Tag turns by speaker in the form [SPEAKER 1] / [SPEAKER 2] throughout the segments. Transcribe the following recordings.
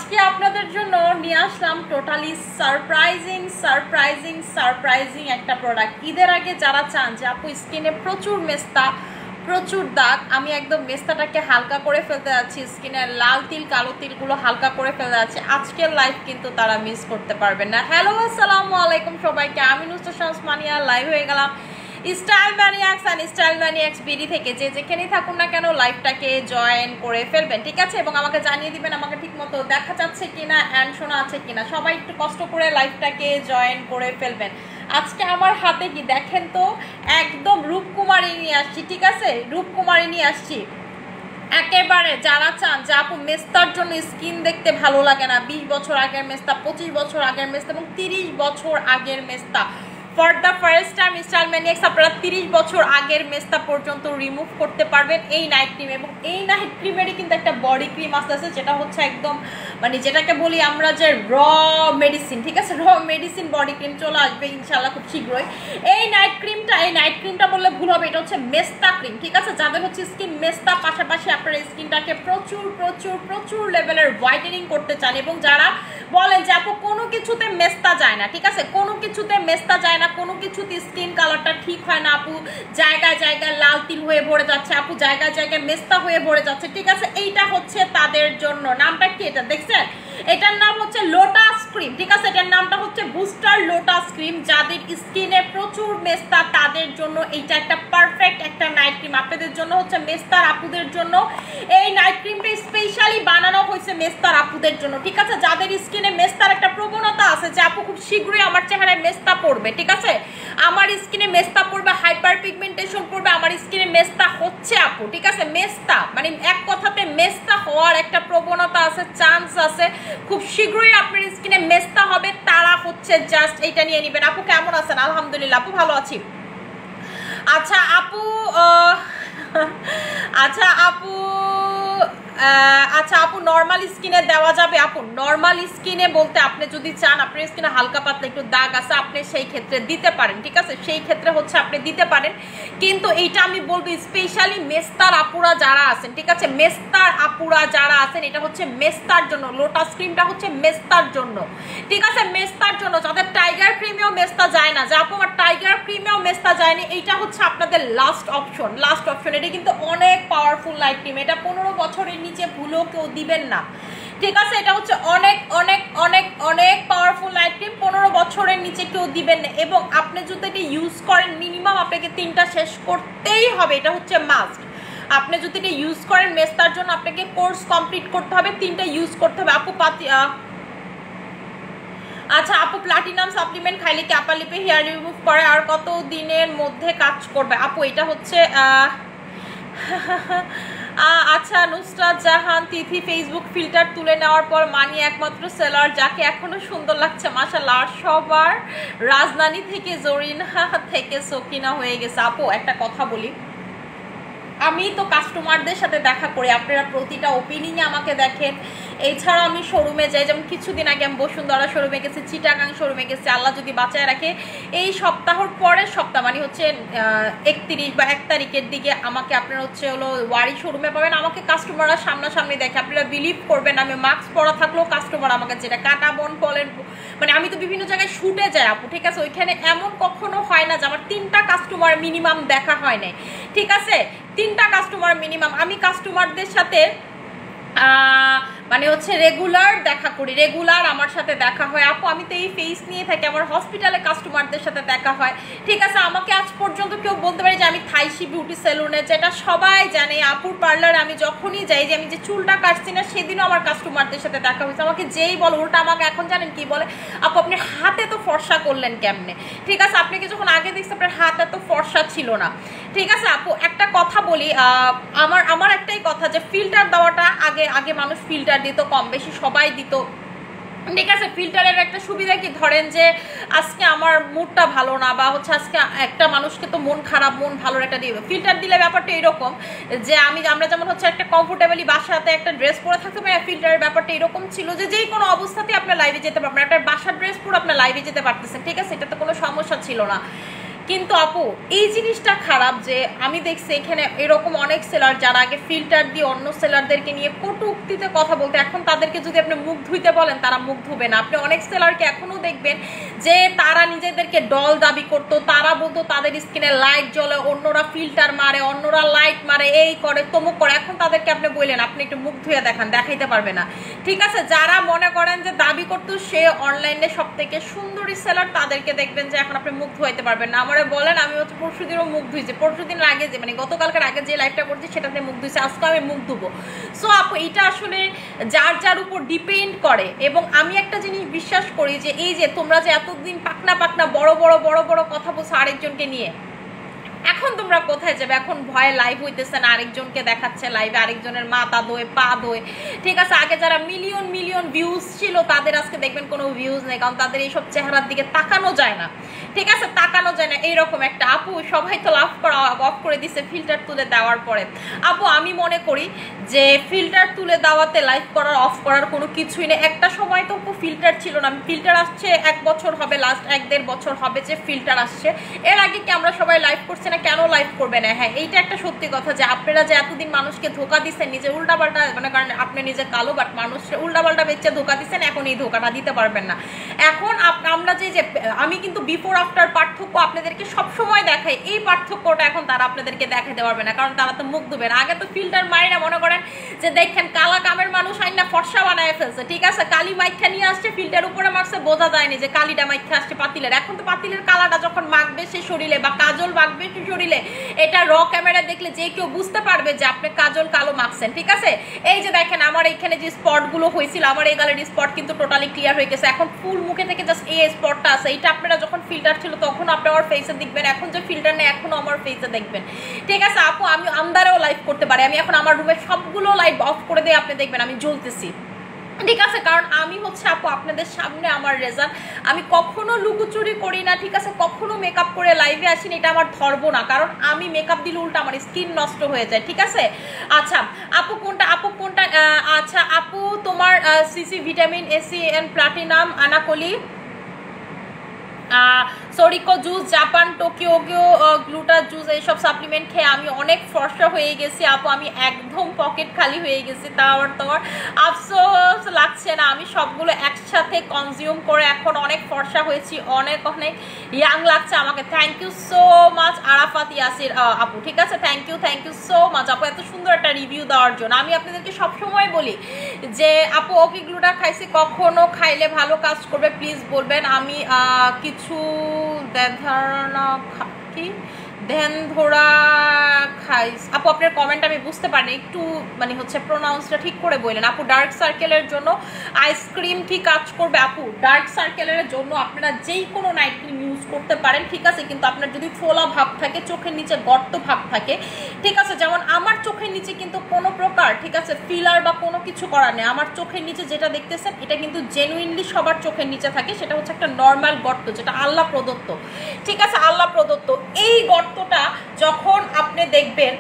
[SPEAKER 1] আজকে আপনাদের জন্য নিয়ে আসলাম টোটালি সারপ্রাইজিং একটা প্রোডাক্ট। ঈদের আগে যারা চান যে আপু স্কিনে প্রচুর মেস্তা, প্রচুর দাগ, আমি একদম মেস্তাটাকে হালকা করে ফেলতে যাচ্ছি, স্কিনের লাল তিল কালো তিলগুলো হালকা করে ফেলতে যাচ্ছি, আজকের লাইভ কিন্তু তারা মিস করতে পারবেন না। হ্যালো আসসালামু আলাইকুম সবাইকে, আমি নুসরাত শামস মানিয়া লাইভ হয়ে গেলাম স্টাইল ম্যানিয়াক্স অ্যান্ড স্টাইল ম্যানিয়াক্স বিডি থেকে। যে যেখানেই থাকুন না কেন লাইভটাকে জয়েন করে ফেলবেন, ঠিক আছে? এবং আমাকে জানিয়ে দিবেন আমাকে ঠিক মতো দেখা যাচ্ছে কিনা অ্যান্ড শোনা আছে কিনা। সবাই একটু কষ্ট করে লাইভটাকে জয়েন করে ফেলবেন। আজকে আমার হাতে কি দেখেন তো, একদম রূপকুমারী নিয়ে আসছি, ঠিক আছে? রূপকুমারী নিয়ে আসছি একেবারে যারা চান যে আপু মেস্তার জন্য স্কিন দেখতে ভালো লাগে না, 20 বছর আগের মেস্তা, 25 বছর আগের মেস্তা এবং 30 বছর আগের মেস্তা, for the first time style maniacs আপনারা 30 বছর আগের মেস্তা পর্যন্ত রিমুভ করতে পারবেন এই নাইট ক্রিম। এবং এই নাইট ক্রিমেরই কিন্তু একটা বডি ক্রিম আসতেছে, যেটা হচ্ছে একদম মানে যেটাকে বলি আমরা যে র মেডিসিন, ঠিক আছে? র মেডিসিন বডি ক্রিম চলে আসবে ইনশাল্লাহ খুব শীঘ্রই। এই নাইট ক্রিমটা বললে ভুল হবে, এটা হচ্ছে মেস্তা ক্রিম, ঠিক আছে? যাদের হচ্ছে স্কিন মেস্তা, পাশাপাশি আপনার স্কিনটাকে প্রচুর লেভেলের হোয়াইটেনিং করতে চান এবং যারা বলেন যে আপু কোনো কিছুতে মেস্তা যায় না, ঠিক আছে? কোনো কিছুতে মেস্তা যায় না, কোনো কিছুতে স্কিন কালারটা ঠিক হয় না, আপু জায়গায় জায়গায় লাল তিল হয়ে ভরে যাচ্ছে, আপু জায়গায় জায়গায় মেস্তা হয়ে ভরে যাচ্ছে, ঠিক আছে? এইটা হচ্ছে তাদের জন্য। নামটা কি এটা দেখছেন? এটার নাম হচ্ছে লোটাস ক্রিম, ঠিক আছে? এটার নামটা হচ্ছে বুস্টার লোটাস ক্রিম। যাদের স্কিনে প্রচুর মেস্তা তাদের জন্য এইটা একটা পারফেক্ট একটা নাইট ক্রিম। আপনাদের জন্য হচ্ছে মেস্তার আপুদের জন্য এই নাইট ক্রিমটা স্পেশালি বানানো হয়েছে মেস্তার আপুদের জন্য, ঠিক আছে? যাদের স্কিনে মেস্তার একটা প্রবণতা আছে যে আপু খুব শীঘ্রই আমার চেহারায় মেস্তা পড়বে, ঠিক আছে? আমার স্কিনে মেস্তা পড়বে, হাইপার পিগমেন্টেশন পড়বে, আমার স্কিনে মেস্তা হচ্ছে আপু, ঠিক আছে? মেস্তা মানে এক কথাতে মেস্তা হওয়ার একটা প্রবণতা আছে, চান্স আছে, খুব শীঘ্রই আপনার স্কিনে মেস্তা হবে, তারা হচ্ছে জাস্ট এইটা নিয়ে নেবেন। আপু কেমন আছেন? আলহামদুলিল্লাহ আপু ভালো আছি। আচ্ছা আপু আচ্ছা আপু নর্মাল স্কিনে দেওয়া যাবে? আপু নর্মাল স্কিনে বলতে আপনি যদি চান আপনার স্কিনে হালকা পাতলা একটু দাগ আছে, আপনি সেই ক্ষেত্রে দিতে পারেন, ঠিক আছে? সেই ক্ষেত্রে হচ্ছে আপনি দিতে পারেন, কিন্তু এইটা আমি বলবো স্পেশালি মেস্তার আপুরা যারা আছেন, ঠিক আছে? মেস্তার আপুরা যারা আছেন, এটা হচ্ছে মেস্তার জন্য, লোটাস ক্রিমটা হচ্ছে মেস্তার জন্য, ঠিক আছে? মেস্তার জন্য যাদের টাইগার ক্রিমেও মেস্তা যায় না, যে আপু আমার টাইগার ক্রিমেও মেস্তা যায়নি, এইটা হচ্ছে আপনাদের লাস্ট অপশন। এটা কিন্তু অনেক পাওয়ারফুল নাইট ক্রিম, এটা 15 বছরের নিচে ভুলেও কেউ দিবেন না, ঠিক আছে? এটা হচ্ছে অনেক পাওয়ারফুল নাইট ক্রিম, 15 বছরের নিচে কেউ দিবেন না। এবং আপনি যদি এটা ইউজ করেন মিনিমাম আপনাকে 3টা শেষ করতেই হবে, এটা হচ্ছে মাস্ট। আপনি যদি এটা ইউজ করেন মেস্তার জন্য আপনাকে কোর্স কমপ্লিট করতে হবে, 3টা ইউজ করতে হবে। আপু আচ্ছা আপু প্লাটিনাম সাপ্লিমেন্ট খাইলে কি আপার লিপে হেয়ার রিমুভ করে আর কত দিনের মধ্যে কাজ করবে? আপু এটা হচ্ছে আচ্ছা নুসরাত জাহান তিথি, ফেসবুক ফিল্টার তুলে নেওয়ার পর মানি একমাত্র সেলার যাকে এখনো সুন্দর লাগছে মাশাআল্লাহ, আর সবার রাজধানী থেকে জরিনা থেকে সকিনা হয়ে গেছে। আপু একটা কথা বলি, আমি তো কাস্টমারদের সাথে দেখা করি, আপনারা প্রতিটা ওপিনিংয়ে আমাকে দেখেন। এছাড়া আমি শোরুমে যাই, যেমন কিছুদিন আগে আমি বসুন্ধরা শোরুমে গেছি, চিটাগাং শোরুমে গেছি, আল্লাহ যদি বাঁচায় রাখে এই সপ্তাহর পরের সপ্তাহ মানে হচ্ছে 31 বা 1 তারিখের দিকে আমাকে আপনারা হচ্ছে হলো ওয়ারি শোরুমে পাবেন। আমাকে কাস্টমাররা সামনাসামনি দেখে, আপনারা বিলিভ করবেন আমি মাস্ক পরা থাকলেও কাস্টমার আমাকে যেটা কাটা বন বলেন, মানে আমি তো বিভিন্ন জায়গায় শুটে যাই আপু, ঠিক আছে? ওইখানে এমন কখনো হয় না যে আমার 3টা কাস্টমার মিনিমাম দেখা হয় নাই, ঠিক আছে? 3টা কাস্টমার মিনিমাম। আমি কাস্টমারদের সাথে মানে হচ্ছে রেগুলার দেখা করি, রেগুলার আমার সাথে দেখা হয় আপু। আমি তো এই ফেস নিয়ে থাকি, আমার হসপিটালে কাস্টমারদের সাথে দেখা হয়, ঠিক আছে? আমাকে আজ পর্যন্ত কেউ বলতে পারে যে আমি থাইশি বিউটি সেলুনে, যেটা সবাই জানে আপুর পার্লার আমি যখনই যাই, যে আমি যে চুলটা কাটছি না সেদিনও আমার কাস্টমারদের সাথে দেখা হয়েছে। আমাকে যেই বলো উল্টা আমাকে এখন জানেন কি বলে, আপু আপনি হাতে তো ফর্সা করলেন কেমনে, ঠিক আছে? আপনাকে যখন আগে দেখছি আপনার হাত এত ফর্সা ছিল না, ঠিক আছে? আপু একটা কথা বলি, আমার একটাই কথা যে ফিল্টার দেওয়াটা আগে মানুষ ফিল্টার দিত, কম বেশি সবাই দিত, ঠিক আছে? ফিল্টারের একটা সুবিধা কি, ধরেন যে আজকে আমার মুডটা ভালো না, বা হচ্ছে আজকে একটা মানুষকে তো মন খারাপ মন ভালোর একটা দিবে, ফিল্টার দিলে ব্যাপারটা এরকম যে আমরা যেমন হচ্ছে একটা কমফোর্টেবলি বাসাতে একটা ড্রেস পরে থাকতে পারি, ফিল্টারের ব্যাপারটা এরকম ছিল যে যেই কোনো অবস্থাতেই আপনার লাইভে যেতে পারবেন, একটা বাসার ড্রেস পরে আপনার লাইভে যেতে পারতেছেন, ঠিক আছে? এটা তো কোনো সমস্যা ছিল না, কিন্তু আপু এই জিনিসটা খারাপ যে আমি দেখছি এখানে এরকম অনেক সেলার যারা আগে ফিল্টার দিয়ে অন্য সেলারদেরকে নিয়ে কটূক্তিতে কথা বলতে, এখন তাদেরকে যদি আপনি মুখ ধুইতে বলেন তারা মুখ ধুবে না। আপনি অনেক সেলারকে এখনো দেখবেন যে তারা নিজেদেরকে ডল দাবি করতো, তারা বলতো তাদের স্কিনে লাইট জ্বলে, অন্যরা ফিল্টার মারে, অন্যরা লাইট মারে, এই করে তমুক করে। এখন তাদেরকে আপনি বললেন আপনি একটু মুখ ধুয়ে দেখান, দেখাইতে পারবে না। ঠিক আছে, যারা মনে করেন যে দাবি করতো সে অনলাইনে সব থেকে সুন্দরী সেলার, তাদেরকে দেখবেন যে এখন আপনি মুখ ধুয়াইতে পারবেন না। আমারে বলেন, আমি হচ্ছে পরশুদিনও মুখ ধুইছি, পরশুদিন আগে যে মানে গতকালকের আগে যে লাইভটা করছি সেটাতে মুখ ধুইছি, আজকে আমি মুখ ধুবো। সো আপু এটা আসলে যার যার উপর ডিপেন্ড করে। এবং আমি একটা জিনিস বিশ্বাস করি যে এই যে তোমরা যে এতদিন পাকনা পাকনা বড় বড় বড় বড় কথা বলছো আরেকজনকে নিয়ে, এখন তোমরা কোথায় যাবে? এখন ভয়ে লাইভ হইতেছে না, আরেকজনকে দেখাচ্ছে লাইভে, আরেকজনের মাথা দোয় পা দোয়। ঠিক আছে, আগে যারা মিলিয়ন মিলিয়ন ভিউজ ছিল তাদের আজকে দেখবেন কোনো ভিউজ নেই, কারণ তাদের এইসব চেহারার দিকে তাকানো যায় না। ঠিক আছে, তাকানো যায় না। এইরকম একটা আপু সবাই তো লাভ করা অফ করে দিছে ফিল্টার তুলে দেওয়ার পরে। আপু আমি মনে করি যে ফিল্টার তুলে দেওয়াতে লাইভ করার অফ করার কোনো কিছুই নেই। একটা সময় তো ফিল্টার ছিল না, ফিল্টার আসছে 1 বছর হবে, লাস্ট 1-1.5 বছর হবে যে ফিল্টার আসছে। এর আগে কি আমরা সবাই লাইভ করছি না? কেন লাইভ করবে না? হ্যাঁ, এইটা একটা সত্যি কথা যে আপনারা যে এতদিন মানুষকে ধোকা দিচ্ছেন, নিজে উল্টাপাল্টা মানে কারণ আপনি নিজে কালো বাট মানুষকে উল্টাপাল্টা বেচে ধোকা দিচ্ছেন, এখন এই ধোকাটা দিতে পারবেন না। এখন আমরা যে আমি কিন্তু বিফোর আফটার পার্থক্য আপনাদেরকে সবসময় দেখাই, এই পার্থক্যটা এখন তারা আপনাদেরকে দেখাতে পারবে না, কারণ তারা তো মুখ ধুবে না। আগে তো ফিল্টার মাইরা মনে করেন যে দেখেন কালা কামের মানুষ আইন না ফর্সা বানায় ফেলছে। ঠিক আছে, কালি মাইখা নিয়ে আসছে, ফিল্টার উপরে মারছে, বোঝা যায়নি যে কালিটা মাইখা আসছে পাতিলের। এখন তো পাতিলের কালাটা যখন মাখবে সে শরীরে বা কাজল মাখবে সে শরীরে, এটা র ক্যামেরা দেখলে যে কেউ বুঝতে পারবে যে আপনি কাজল কালো মাখছেন। ঠিক আছে, এই যে দেখেন আমার এইখানে যে স্পটগুলো হয়েছিল, আমার এই গালের স্পট কিন্তু টোটালি ক্লিয়ার হয়ে গেছে। এখন ফুল মুখে থেকে জাস্ট এই স্পটটা আছে, এটা আপনারা যখন ফিল্টার ছিল তখন আপনি আমার ফেসে দেখবেন, এখন যে ফিল্টার নেই এখনো আমার ফেসে দেখবেন। ঠিক আছে আপু, আমি আন্দারেও লাইভ করতে পারি, আমি এখন আমার রুমে সবগুলো লাইভ অফ করে দিয়ে আপনি দেখবেন আমি জ্বলতেছি। ঠিক আছে, কারণ আমি হচ্ছে আপু আপনাদের সামনে আমার রেজাল্ট, আমি কখনো লুকোচুরি করি না। ঠিক আছে, কখনো মেকআপ করে লাইভে আসিনি, এটা আমার ধর্ম না, কারণ আমি মেকআপ দিলে উল্টা আমার স্কিন নষ্ট হয়ে যায়। ঠিক আছে, আচ্ছা আপু কোনটা আচ্ছা আপু তোমার সিসি ভিটামিন এসি এন্ড প্লাটিনাম আনাকলি সরিকো juice Japan Tokyo gluta juice এইসব সাপ্লিমেন্ট খেয়ে আমি অনেক ফর্সা হয়ে গেছি আপু, আমি একদম পকেট খালি হয়ে গেছি। তোমার আফসোস লাগছে না, আমি সবগুলো একসাথে কনজিউম করে এখন অনেক ফর্সা হয়েছি, অনেক অনেক ইয়াং লাগছে আমাকে। Thank you so much Arafat Yasir আপু। ঠিক আছে, থ্যাংক ইউ সো মাচ আপু এত সুন্দর একটা রিভিউ দেওয়ার জন্য। আমি আপনাদেরকে সবসময় বলি যে আপু ওকে গ্লুটা খাইছি, কখনো খাইলে ভালো কাজ করবে প্লিজ বলবেন। আমি কিছু ধারণা কি ধ্যান ধরা খাইস আপু, আপনার কমেন্ট আমি বুঝতে পারিনি, একটু মানে হচ্ছে প্রোনাউন্সটা ঠিক করে বললেন। আপু ডার্ক সার্কেলের জন্য আইসক্রিম কি কাজ করবে? আপু ডার্ক সার্কেলের জন্য আপনারা যেই কোনো নাইট ক্রিম ইউজ করতে পারেন। ঠিক আছে, কিন্তু আপনার যদি ফোলা ভাব থাকে, চোখের নিচে গর্ত ভাব থাকে, ঠিক আছে, যেমন আমার চোখের নিচে কিন্তু কোনো প্রকার ঠিক আছে ফিলার বা কোনো কিছু করা নেই। আমার চোখের নিচে যেটা দেখতেছেন এটা কিন্তু জেনুইনলি সবার চোখের নিচে থাকে, সেটা হচ্ছে একটা নর্মাল গর্ত, যেটা আল্লাহ প্রদত্ত। ঠিক আছে, আল্লাহ প্রদত্ত এই গর্তটা যখন আপনি দেখবেন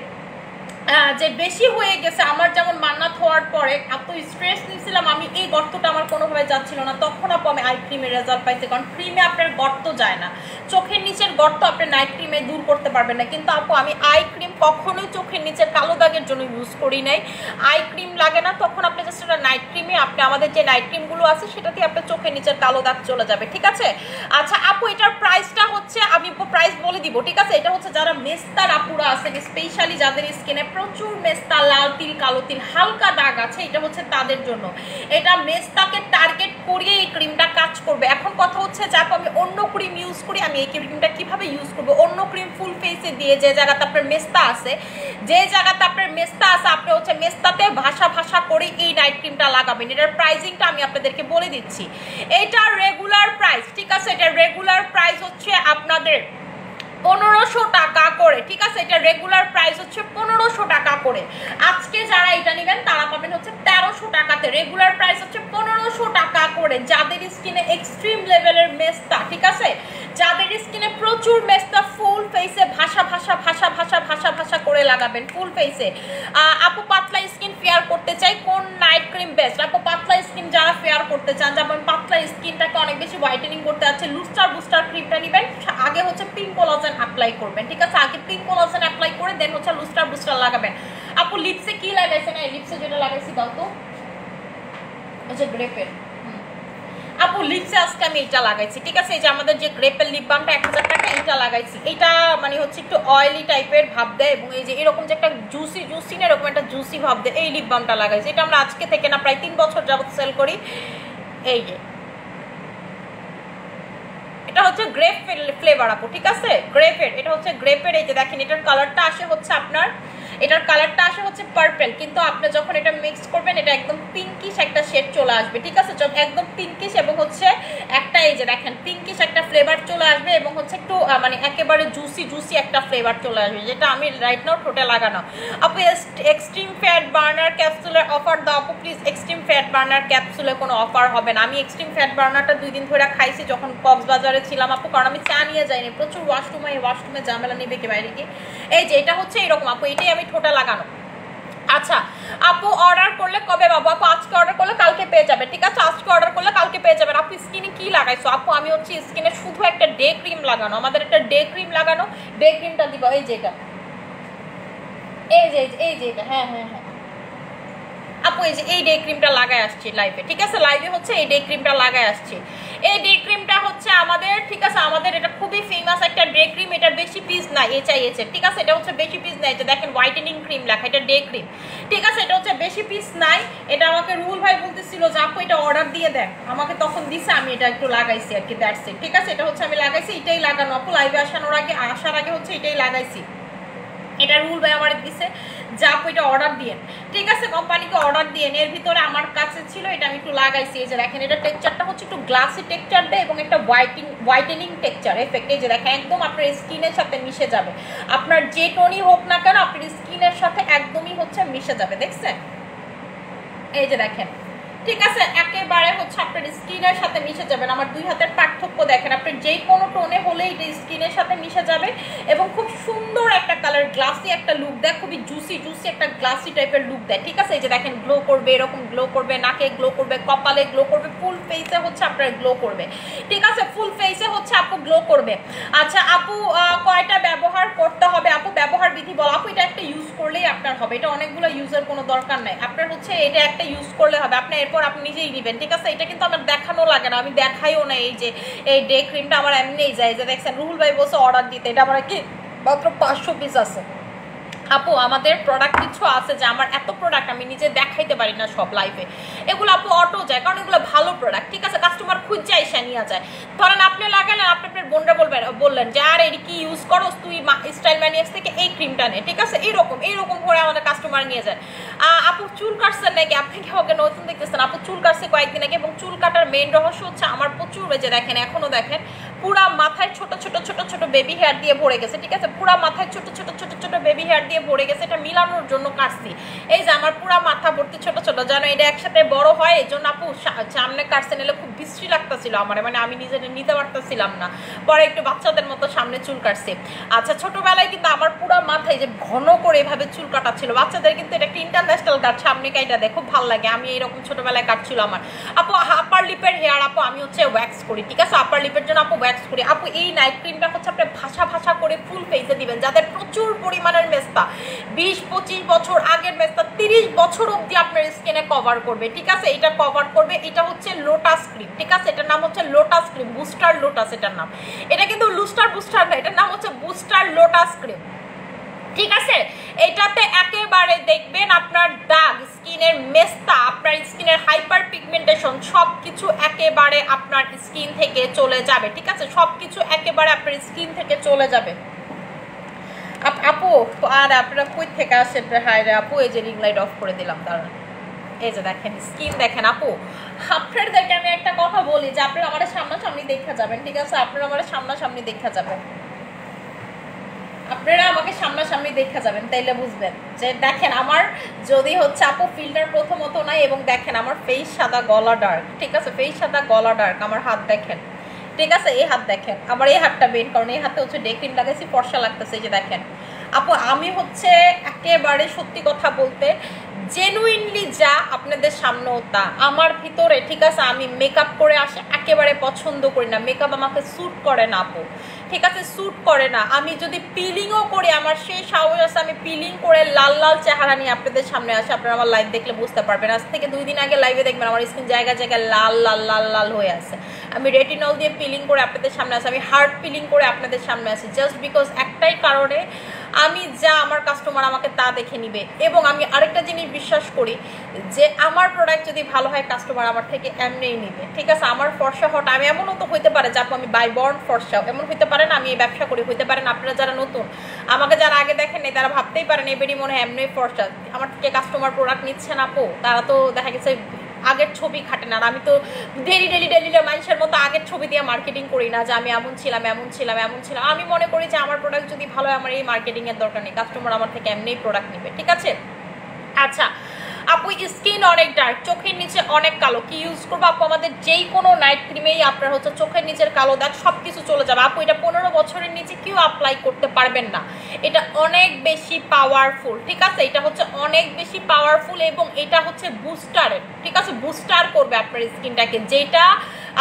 [SPEAKER 1] যে বেশি হয়ে গেছে, আমার যেমন মান্নাত হওয়ার পরে এত স্ট্রেস নিয়েছিলাম আমি, এই গর্তটা আমার কোনোভাবে যাচ্ছিল না, তখন আপু আমি আই ক্রিমের রেজাল্ট পাইছি। কারণ ক্রিমে আপনার গর্ত যায় না, চোখের নিচের গর্ত আপনি নাইট ক্রিমে দূর করতে পারবেন না। কিন্তু আপু আমি আই ক্রিম কখনোই চোখের নিচের কালো দাগের জন্য ইউজ করি নাই, আই ক্রিম লাগে না, তখন আপনি জাস্ট একটা নাইট ক্রিমে আপনি আমাদের যে নাইট ক্রিমগুলো আছে সেটাতে আপনার চোখের নিচের কালো দাগ চলে যাবে। ঠিক আছে, আচ্ছা আপু এটার প্রাইসটা হচ্ছে আমি প্রাইস বলে দিব। ঠিক আছে, এটা হচ্ছে যারা মেস্তার আপুরা আছেন, স্পেশালি যাদের স্কিনে প্রচুর মেস্তা, লাল তিল, কালো তিল, হালকা দাগ আছে, এটা হচ্ছে তাদের জন্য। এটা মেস্তাকে টার্গেট করিয়ে এই ক্রিমটা কাজ করবে। এখন কথা হচ্ছে যে আমি অন্য ক্রিম ইউজ করি, আমি এই ক্রিমটা কিভাবে ইউজ করবো? অন্য ক্রিম ফুল ফেসে দিয়ে যে জায়গাতে আপনার মেস্তা আছে, আপনি হচ্ছে মেস্তাতে ভাষা করে এই নাইট ক্রিমটা লাগাবেন। এটার প্রাইসিংটা আমি আপনাদেরকে বলে দিচ্ছি। এটা রেগুলার প্রাইস, ঠিক আছে, এটা রেগুলার প্রাইস হচ্ছে আপনাদের 1500 টাকা করে। ঠিক আছে, এটা রেগুলার প্রাইস হচ্ছে 1500 টাকা করে। আজকে যারা এটা নেবেন তারা পাবেন হচ্ছে 1300 টাকাতে। রেগুলার প্রাইস হচ্ছে 1500 টাকা করে। যাদের স্কিনে এক্সট্রিম লেভেলের মেস্তা, ঠিক আছে, যাদের স্কিনে প্রচুর মেস্তা, ফুল ফেসে ভাষা করে লাগাবেন ফুল ফেসে। আপু পাতলা স্কিন ফেয়ার করতে চাই, কোন নাইট ক্রিম বেস্ট? আপু পাতলা স্কিন যারা ফেয়ার করতে চান, যেমন পাতলা স্কিনটাকে অনেক বেশি হোয়াইটেনিং করতে যাচ্ছে, লুস্টার বুস্টার ক্রিমটা নেবেন। আগে হচ্ছে পিঙ্ক কোলাজেন অ্যাপ্লাই করবেন, ঠিক আছে? আগে পিঙ্ক কোলাজেন অ্যাপ্লাই করে দেন হচ্ছে লুস্টার বুস্টার লাগাবেন। আপু লিপসে কি লাগাইছেন? এই লিপসে যেটা লাগাইছি দাও তো, আচ্ছা গ্রেপের। আপু লিপসে আজকে আমি এটা লাগাইছি, ঠিক আছে? এই যে আমাদের যে গ্রেপের লিপ বামটা 1000 টাকা, এটা লাগাইছি। এটা মানে হচ্ছে একটু অয়েলি টাইপের ভাব দেয় এবং এই যে এরকম যে একটা জুসি জুসি না এরকম একটা জুসি ভাব দেয়, এই লিপ বামটা লাগাইছি। এটা আমরা আজকে থেকে না প্রায় 3 বছর যাবত সেল করি। এই যে এটা হচ্ছে গ্রেপ ফ্লেভার আপু, ঠিক আছে? গ্রেপের, এটা হচ্ছে গ্রেপের। এই যে দেখেন এটার কালারটা আসে হচ্ছে আপনার, এটার কালারটা আসে হচ্ছে পার্পল, কিন্তু আপনি যখন এটা মিক্স করবেন এটা একদম পিঙ্কিশ একটা শেড চলে আসবে, ঠিক আছে? একদম পিঙ্কিশ এবং হচ্ছে একটা এই যে দেখেন পিঙ্কিশ একটা ফ্লেভার চলে আসবে এবং হচ্ছে একটু মানে একেবারে জুসি জুসি একটা ফ্লেভার চলে আসবে, যেটা আমি রাইট নাও ঠোঁটে লাগানো। আপু এক্সট্রিম ফ্যাট বার্নার ক্যাপসুলের অফার দাও আপু প্লিজ। এক্সট্রিম ফ্যাট বার্নার ক্যাপসুলে কোনো অফার হবে না। আমি এক্সট্রিম ফ্যাট বার্নারটা 2 দিন ধরে খাইছি যখন কক্সবাজারে ছিলাম আপু, কারণ আমি চা নিয়ে যাইনি, প্রচুর ওয়াশরুমে ঝামেলা নেবে কি বাইরে গিয়ে। এই যে এটা হচ্ছে এরকম আপু, এটাই আমি ঠোঁটে লাগানো। আচ্ছা আপু অর্ডার করলে কবে পাবো? আপু আজকে অর্ডার করলে কালকে পেয়ে যাবে, ঠিক আছে? আজকে অর্ডার করলে কালকে পেয়ে যাবেন। আপু স্কিনে কি লাগাইছো? আপু আমি হচ্ছে স্কিনে শুধু একটা ডে ক্রিম লাগানো, আমাদের একটা ডে ক্রিম লাগানো। ডে ক্রিমটা দিব এই যেটা, এই যে এটা, হ্যাঁ হ্যাঁ হ্যাঁ আপু এই যে এই ডে ক্রিমটা লাগাই আসছি লাইভে, ঠিক আছে? লাইভে হচ্ছে এই ডে ক্রিমটা লাগাই আসছি। এই ডে ক্রিমটা হচ্ছে আমাদের, ঠিক আছে? আমাদের এটা খুবই ফেমাস একটা ডে ক্রিম, এটা বেশি পিস নাই, এইচ, ঠিক আছে? এটা হচ্ছে বেশি পিস নাই, যে দেখেন হোয়াইটেনিং ক্রিম লেখা, এটা ডে ক্রিম, ঠিক আছে? এটা হচ্ছে বেশি পিস নাই। এটা আমাকে রুল ভাই বলতেছিল যে আপু এটা অর্ডার দিয়ে দেন, আমাকে তখন দিছে, আমি এটা একটু লাগাইছি আর কি, দ্যাটস ইট, ঠিক আছে? এটা হচ্ছে আমি লাগাইছি, এটাই লাগানো আপু। লাইভে আসার আগে হচ্ছে এটাই লাগাইছি। এটা রুল ভাই আমার দিছে যা আপু এটা অর্ডার দিয়ে, ঠিক আছে? কোম্পানিকে অর্ডার দিয়ে এর ভিতরে আমার কাছে ছিল, এটা আমি একটু লাগাইছি। এই যে দেখেন এটা টেক্সচারটা হচ্ছে একটু গ্লাসি টেক্সচার দেয় এবং একটা হোয়াইটেনিং টেক্সচার এফেক্ট। এই যে দেখেন একদম আপনার স্কিনের সাথে মিশে যাবে, আপনার যে টোনই হোক না কেন আপনার স্কিনের সাথে একদমই হচ্ছে মিশে যাবে, দেখছেন? এই যে দেখেন, ঠিক আছে? একেবারে হচ্ছে আপনার স্কিনের সাথে মিশে যাবেন। আমার 2 হাতের পার্থক্য দেখেন, আপনার যে কোনো টোনে হলে এটা স্কিনের সাথে মিশে যাবে এবং খুব সুন্দর একটা কালার, গ্লাসি একটা লুক দেয়, খুবই জুসি জুসি একটা গ্লাসি টাইপের লুক দেয়, ঠিক আছে? এই যে দেখেন গ্লো করবে, এরকম গ্লো করবে, নাকে গ্লো করবে, কপালে গ্লো করবে, ফুল ফেসে হচ্ছে আপনার গ্লো করবে, ঠিক আছে? ফুল ফেসে হচ্ছে আপু গ্লো করবে। আচ্ছা আপু কয়টা ব্যবহার করতে হবে? আপু ব্যবহার বিধি বল। আপু এটা একটা ইউজ করলেই আপনার হবে, এটা অনেকগুলো ইউজের কোনো দরকার নাই, আপনার হচ্ছে এটা একটা ইউজ করলে হবে, আপনি এরপর আপনি নিজেই নেবেন, ঠিক আছে? এটা কিন্তু আমার দেখানো লাগে না, আমি দেখাইও না। এই যে এই ডে ক্রিমটা আমার এমনিই যায়, যে দেখছেন রুহুল ভাই বসে অর্ডার দিতে, এটা আমার কি মাত্র 500 পিস আছে আপু। আমাদের প্রোডাক্ট কিছু আছে যে আমার এত প্রোডাক্ট আমি নিজে দেখাইতে পারি না সব লাইভে, এগুলো আপু অটো যায়, কারণ এগুলো ভালো প্রোডাক্ট, ঠিক আছে? কাস্টমার খুঁজে এসে নিয়ে যায়। ধরেন আপনি লাগালেন, আপনি আপনার বোনরা বললেন যে আর এর কি ইউজ করো তুই, স্টাইল ম্যানিয়াক্স থেকে এই ক্রিমটা নে, ঠিক আছে? এইরকম করে আমাদের কাস্টমার নিয়ে যায়। আপু চুল কাটছেন নাকি? আপনি কি আমাকে নতুন দেখতেছেন? আপু চুল কাটছে কয়েকদিন আগে, এবং চুল কাটার মেইন রহস্য হচ্ছে আমার প্রচুর, যে দেখেন এখনো দেখেন পুরা মাথায় ছোট ছোট বেবি হেয়ার দিয়ে ভরে গেছে, ঠিক আছে? পুরা মাথায় ছোট ছোট বেবি হেয়ার দিয়ে ভরে গেছে, এটা মিলানোর জন্য কাটছি। এই যে আমার পুরা মাথা ভর্তি ছোট ছোট, জানো এটা একসাথে বড় হয়, এই জন্য আপু সামনে কাটছে, নিলে খুব বিশ্রী লাগতেছিল আমার, মানে আমি নিজে নিতে পারতেছিলাম না, পরে একটু বাচ্চাদের মতো সামনে চুল কাটছে। আচ্ছা ছোটবেলায় কিন্তু আমার পুরা মাথায় যে ঘন করে এভাবে চুল কাটা ছিল, বাচ্চাদের কিন্তু এটা একটা ইন্টারন্যাশনাল কাট, সামনে কাইটা দেয়, খুব ভালো লাগে। আমি এইরকম ছোটবেলায় কাটছিল আমার। আপু আপার লিপের হেয়ার আপু আমি হচ্ছে ওয়্যাক্স করি, ঠিক আছে? আপার লিপের জন্য আপু ওয়্যাক্স করি। আপু এই নাইট ক্রিমটা হচ্ছে আপনি ভাষা করে ফুল ফেসে দিবেন, যাদের প্রচুর পরিমাণের মেস্তা, 20-25 বছর আগের মেস্তা 30 বছর অবধি আপনার স্কিনে কভার করবে, ঠিক আছে? এটা কভার করবে। এটা হচ্ছে লোটাস ক্রিম, ঠিক আছে? এটার নাম হচ্ছে লোটাস ক্রিম, বুস্টার লোটাস এটার নাম। এটা কিন্তু বুস্টার না, এটার নাম হচ্ছে বুস্টার লোটাস ক্রিম, ঠিক আছে? এটাতে একেবারে দেখবেন আপনার দাগ, স্কিনের মেস্তা, আপনার স্কিনের হাইপার পিগমেন্টেশন সবকিছু একেবারে আপনার স্কিন থেকে চলে যাবে, ঠিক আছে? সবকিছু একেবারে আপনার স্কিন থেকে চলে যাবে। আপু আর আপনারা কই থেকে আসেন? হায় রে আপু, এই যে রিং লাইট অফ করে দিলাম, দাঁড়ান। এই যে দেখেন স্কিন দেখেন আপু, আপনাদেরকে আমি একটা কথা বলি যে আপনারা আমাদের সামনাসামনি দেখা যাবেন, ঠিক আছে? আপনারা আমাদের সামনাসামনি দেখা যাবেন, আপনারা আমাকে সামনাসামনি দেখা যাবেন, তাইলে বুঝবেন যে দেখেন আমার যদি হচ্ছে আপু ফিল্টার প্রথমত নাই, এবং দেখেন আমার ফেস সাদা গলা ডার্ক, ঠিক আছে? ফেস সাদা গলা ডার্ক, আমার হাত দেখেন, ঠিক আছে? এই হাত দেখেন, আমার এই হাতটা বেন, কারণ এই হাতে হচ্ছে ডে ক্রিম লাগাইছি, ফর্সা লাগতেছে, এই যে দেখেন। আপু আমি হচ্ছে একেবারে সত্যি কথা বলতে জেনুইনলি যা আপনাদের সামনেও তা আমার ভিতরে, ঠিক আছে? আমি মেকআপ করে আসে একেবারে পছন্দ করি না, মেকআপ আমাকে স্যুট করে না আপু, ঠিক আছে? স্যুট করে না। আমি যদি পিলিংও করি, আমার সেই সাহস আছে আমি পিলিং করে লাল লাল চেহারা নিয়ে আপনাদের সামনে আসে। আপনারা আমার লাইভ দেখলে বুঝতে পারবেন। আজ থেকে 2 দিন আগে লাইভে দেখবেন আমার স্কিন জায়গায় জায়গায় লাল লাল লাল লাল হয়ে আছে। আমি রেটিনল দিয়ে পিলিং করে আপনাদের সামনে আসি, আমি হার্ড পিলিং করে আপনাদের সামনে আসি, জাস্ট বিকজ একটাই কারণে, আমি যা আমার কাস্টমার আমাকে তা দেখে নিবে। এবং আমি আরেকটা জিনিস বিশ্বাস করি যে আমার প্রোডাক্ট যদি ভালো হয় কাস্টমার আমার থেকে এমনিই নিবে, ঠিক আছে? আমার ফর্সা হট, আমি এমনও তো হইতে পারে যে আমি বাই বর্ন ফর্সা, এমন হইতে পারে না আমি এই ব্যবসা করি, হইতে পারেন আপনারা যারা নতুন আমাকে যারা আগে দেখেন নেই তারা ভাবতেই পারেন এই বেডি মনে হয় এমনি ফর্সা, আমার থেকে কাস্টমার প্রোডাক্ট নিচ্ছে না আপু, তারা তো দেখা গেছে আগের ছবি খাটে না। আর আমি তো ডেলি ডেলি ডেলি মানুষের মতো আগের ছবি দিয়ে মার্কেটিং করি না যে আমি এমন ছিলাম এমন ছিলাম এমন ছিলাম। আমি মনে করি যে আমার প্রোডাক্ট যদি ভালো হয় আমার এই মার্কেটিংয়ের দরকার নেই, কাস্টমার আমার থেকে এমনিই প্রোডাক্ট নেবে, ঠিক আছে? আচ্ছা আপু স্কিন অনেক ডার্ক, চোখের নিচে অনেক কালো, কি ইউজ করবো আপু? আমাদের যেই কোনো নাইট ক্রিমেই আপনার হচ্ছে চোখের নিচের কালো দাগ সব কিছু চলে যাবে আপু। এটা 15 বছরের নিচে কেউ অ্যাপ্লাই করতে পারবেন না, এটা অনেক বেশি পাওয়ারফুল, ঠিক আছে? এটা হচ্ছে অনেক বেশি পাওয়ারফুল এবং এটা হচ্ছে বুস্টারের, ঠিক আছে? বুস্টার করবে আপনার স্কিনটাকে, যেটা